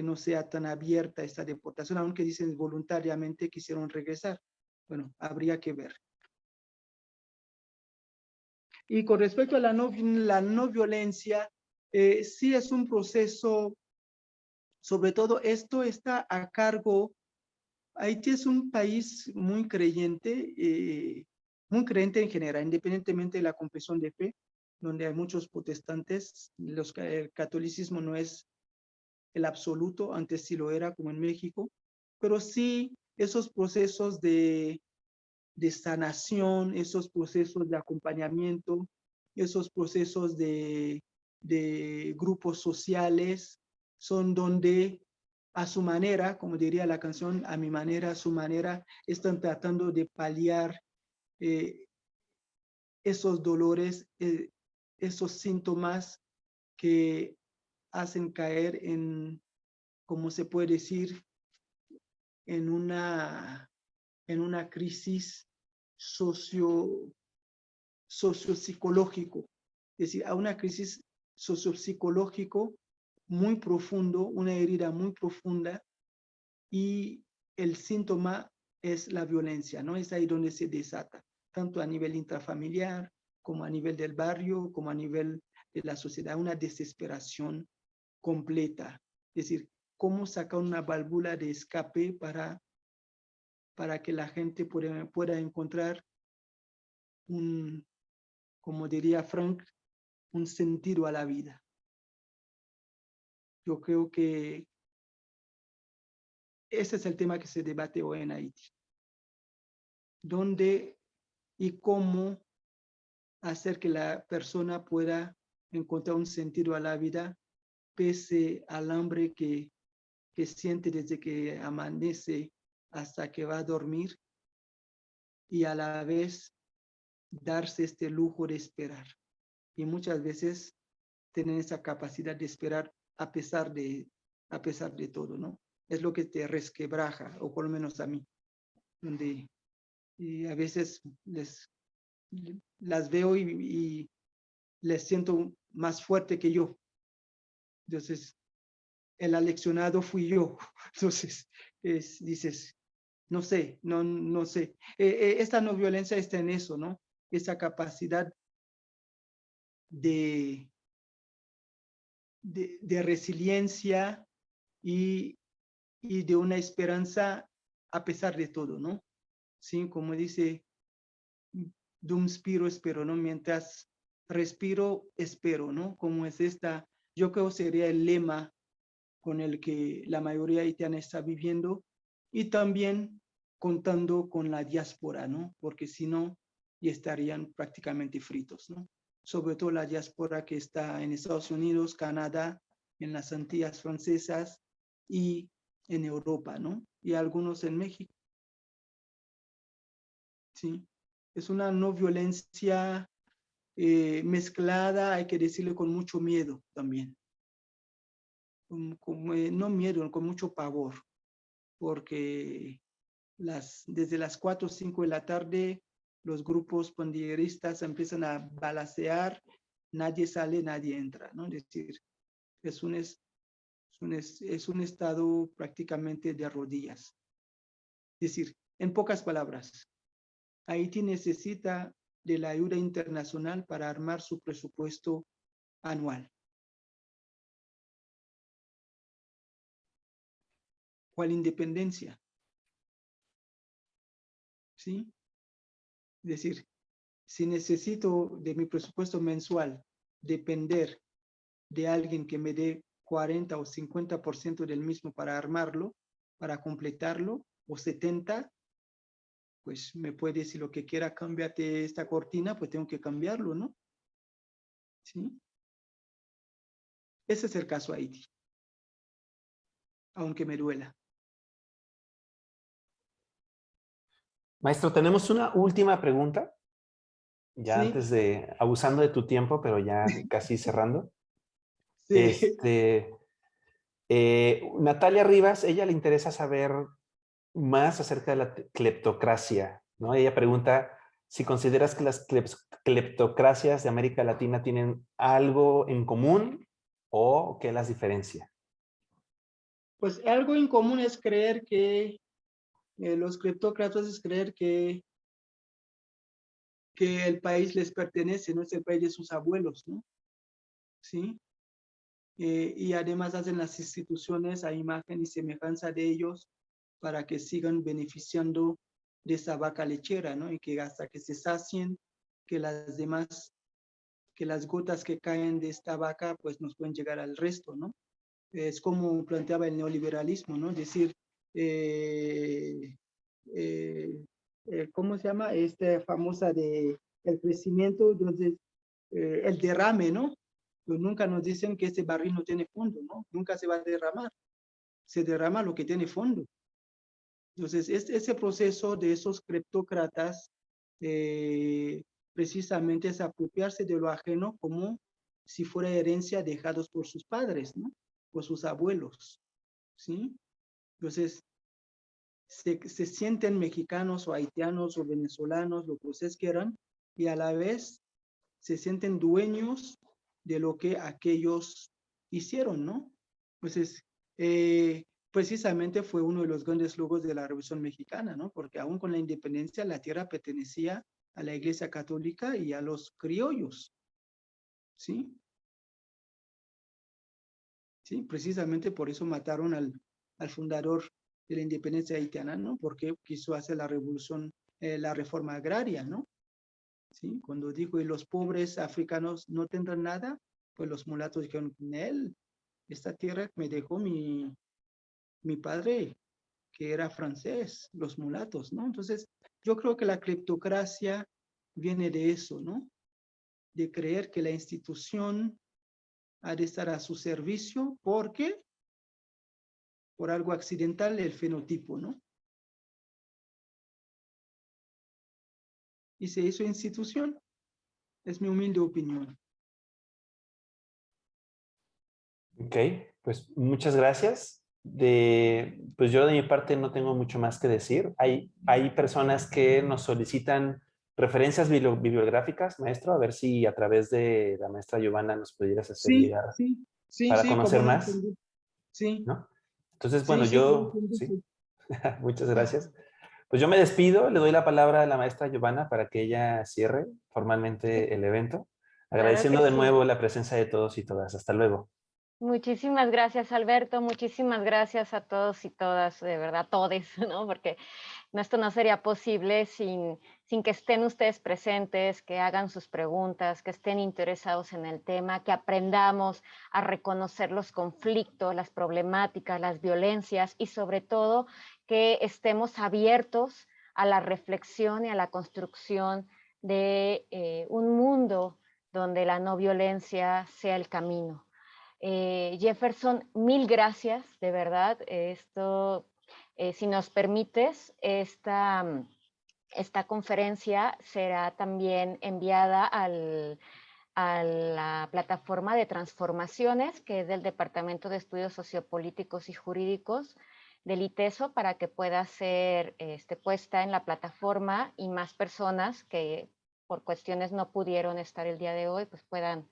no sea tan abierta esta deportación, aunque dicen voluntariamente quisieron regresar. Bueno, habría que ver. Y con respecto a la no violencia, sí es un proceso, sobre todo esto está a cargo. Haití es un país muy creyente en general, independientemente de la confesión de fe, donde hay muchos protestantes. El catolicismo no es el absoluto, antes sí lo era, como en México, pero sí esos procesos de sanación, esos procesos de acompañamiento, esos procesos de grupos sociales, son donde a su manera, como diría la canción, a mi manera, a su manera, están tratando de paliar esos dolores, esos síntomas que hacen caer en, como se puede decir, en una crisis sociopsicológico, es decir, a una crisis sociopsicológico muy profundo, una herida muy profunda, y el síntoma es la violencia, ¿no? Es ahí donde se desata, tanto a nivel intrafamiliar, como a nivel del barrio, como a nivel de la sociedad, una desesperación completa. Es decir, cómo sacar una válvula de escape para que la gente pueda encontrar como diría Frank, un sentido a la vida. Yo creo que ese es el tema que se debate hoy en Haití. ¿Dónde y cómo hacer que la persona pueda encontrar un sentido a la vida pese al hambre que siente desde que amanece hasta que va a dormir, y a la vez darse este lujo de esperar? Y muchas veces tener esa capacidad de esperar a pesar de todo, ¿no? Es lo que te resquebraja, o por lo menos a mí, donde a veces las veo y les siento más fuerte que yo. Entonces, el aleccionado fui yo. Entonces, dices, no sé, no sé. Esta no violencia está en eso, ¿no? Esa capacidad de resiliencia y de una esperanza a pesar de todo, ¿no? Sí, como dice, dum spiro espero, ¿no? Mientras respiro, espero, ¿no? Como es esta, yo creo sería el lema con el que la mayoría haitiana está viviendo, y también contando con la diáspora, ¿no? Porque si no, ya estarían prácticamente fritos, ¿no? Sobre todo la diáspora que está en Estados Unidos, Canadá, en las Antillas francesas y en Europa, ¿no? Y algunos en México. Sí, es una no violencia mezclada, hay que decirlo, con mucho miedo también. No miedo, con mucho pavor, porque desde las 4 o 5 de la tarde los grupos pandilleristas empiezan a balacear, nadie sale, nadie entra, ¿no? Es decir, Es un estado prácticamente de rodillas. Es decir, en pocas palabras, Haití necesita de la ayuda internacional para armar su presupuesto anual. ¿Cuál independencia? ¿Sí? Es decir, si necesito de mi presupuesto mensual depender de alguien que me dé 40 o 50% del mismo para armarlo, para completarlo, o 70%, pues me puede decir lo que quiera, cámbiate esta cortina, pues tengo que cambiarlo, ¿no? ¿Sí? Ese es el caso Haití, aunque me duela. Maestro, tenemos una última pregunta, ya Sí, antes de, abusando de tu tiempo, pero ya casi cerrando. sí. Natalia Rivas, ella le interesa saber más acerca de la cleptocracia, ¿no? Ella pregunta si consideras que las cleptocracias de América Latina tienen algo en común o qué las diferencia. Pues algo en común es creer que los criptócratas es creer que el país les pertenece, no es el país de sus abuelos, ¿no? ¿Sí? Y además hacen las instituciones a imagen y semejanza de ellos para que sigan beneficiando de esa vaca lechera, ¿no? Y que hasta que se sacien, que las demás, que las gotas que caen de esta vaca, pues nos pueden llegar al resto, ¿no? Es como planteaba el neoliberalismo, ¿no? Es decir, eh, eh, ¿cómo se llama? Esta famosa de el crecimiento, entonces, el derrame, ¿no? Pues nunca nos dicen que ese barril no tiene fondo, ¿no? Nunca se va a derramar, se derrama lo que tiene fondo. Entonces, ese proceso de esos criptócratas precisamente es apropiarse de lo ajeno como si fuera herencia dejados por sus padres, ¿no? Por sus abuelos, ¿sí? Entonces, se sienten mexicanos o haitianos o venezolanos, lo que ustedes quieran, y a la vez se sienten dueños de lo que aquellos hicieron, ¿no? Entonces, precisamente fue uno de los grandes logros de la Revolución Mexicana, ¿no? Porque aún con la independencia, la tierra pertenecía a la Iglesia Católica y a los criollos, ¿sí? Sí, precisamente por eso mataron al fundador de la independencia haitiana, ¿no? Porque quiso hacer la revolución, la reforma agraria, ¿no? ¿Sí? Cuando dijo, y los pobres africanos no tendrán nada, pues los mulatos dijeron, él, esta tierra me dejó mi padre, que era francés, los mulatos, ¿no? Entonces, yo creo que la criptocracia viene de eso, ¿no? De creer que la institución ha de estar a su servicio porque, por algo accidental, el fenotipo, ¿no? Y se hizo institución. Es mi humilde opinión. Ok, pues muchas gracias. Pues yo de mi parte no tengo mucho más que decir. Hay personas que nos solicitan referencias bibliográficas, maestro, a ver si a través de la maestra Giovanna nos pudieras hacer Sí, llegar sí, sí, para sí, como conocer no, más, sí, ¿no? Entonces, bueno, sí, sí, sí, muchas gracias. Pues yo me despido, le doy la palabra a la maestra Giovanna para que ella cierre formalmente el evento, Claro que agradeciendo de sí. nuevo la presencia de todos y todas. Hasta luego. Muchísimas gracias, Alberto. Muchísimas gracias a todos y todas, de verdad, todes, ¿no? Porque esto no sería posible sin que estén ustedes presentes, que hagan sus preguntas, que estén interesados en el tema, que aprendamos a reconocer los conflictos, las problemáticas, las violencias y sobre todo que estemos abiertos a la reflexión y a la construcción de un mundo donde la no violencia sea el camino. Jefferson, mil gracias, de verdad. Si nos permites, esta conferencia será también enviada a la plataforma de transformaciones, que es del Departamento de Estudios Sociopolíticos y Jurídicos del ITESO, para que pueda ser puesta en la plataforma y más personas que por cuestiones no pudieron estar el día de hoy, pues puedan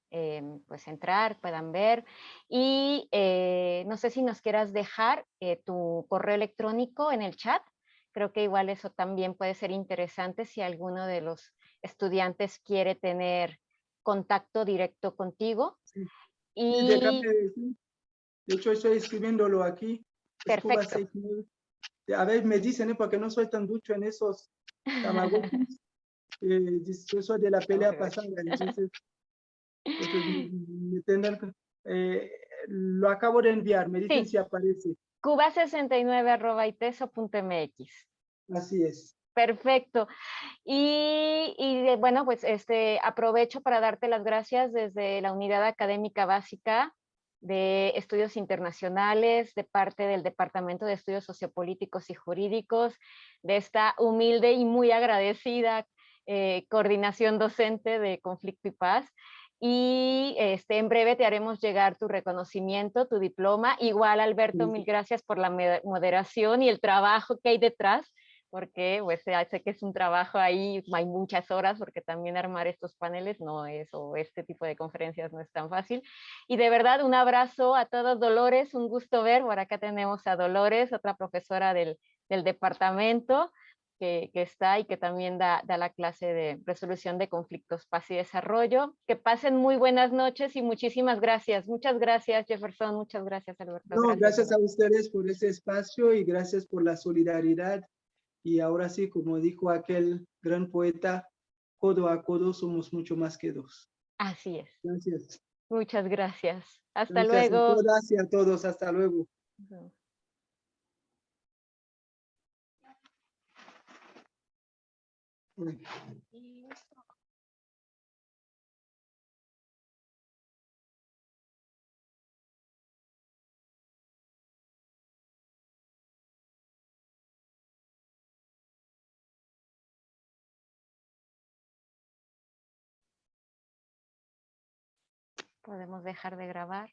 pues entrar, puedan ver. Y no sé si nos quieras dejar tu correo electrónico en el chat. Creo que igual eso también puede ser interesante si alguno de los estudiantes quiere tener contacto directo contigo. Sí. Y déjame Y decir, de hecho estoy escribiendo aquí, es Cuba perfecto. 69. A ver, me dicen, porque no soy tan ducho en esos tamagotchis, eso de la pelea pasada, entonces me tendrán lo acabo de enviar, me dicen Sí, si aparece. cuba69@iteso.mx. Así es. Perfecto. Bueno, pues aprovecho para darte las gracias desde la Unidad Académica Básica de Estudios Internacionales, de parte del Departamento de Estudios Sociopolíticos y Jurídicos, de esta humilde y muy agradecida coordinación docente de Conflicto y Paz. Y en breve te haremos llegar tu reconocimiento, tu diploma. Igual, Alberto, mil gracias por la moderación y el trabajo que hay detrás, porque pues sé que es un trabajo ahí, hay muchas horas, porque también armar estos paneles no es, o este tipo de conferencias no es tan fácil. Y de verdad, un abrazo a todos. Dolores, un gusto ver, por acá tenemos a Dolores, otra profesora del departamento, que está y que también da la clase de resolución de conflictos, paz y desarrollo. Que pasen muy buenas noches y muchísimas gracias. Muchas gracias, Jefferson. Muchas gracias, Alberto. No, gracias a ustedes por este espacio y gracias por la solidaridad. Y ahora sí, como dijo aquel gran poeta, codo a codo somos mucho más que dos. Así es. Gracias. Muchas gracias. Hasta Gracias a luego. todas y a todos. Hasta luego. Podemos dejar de grabar.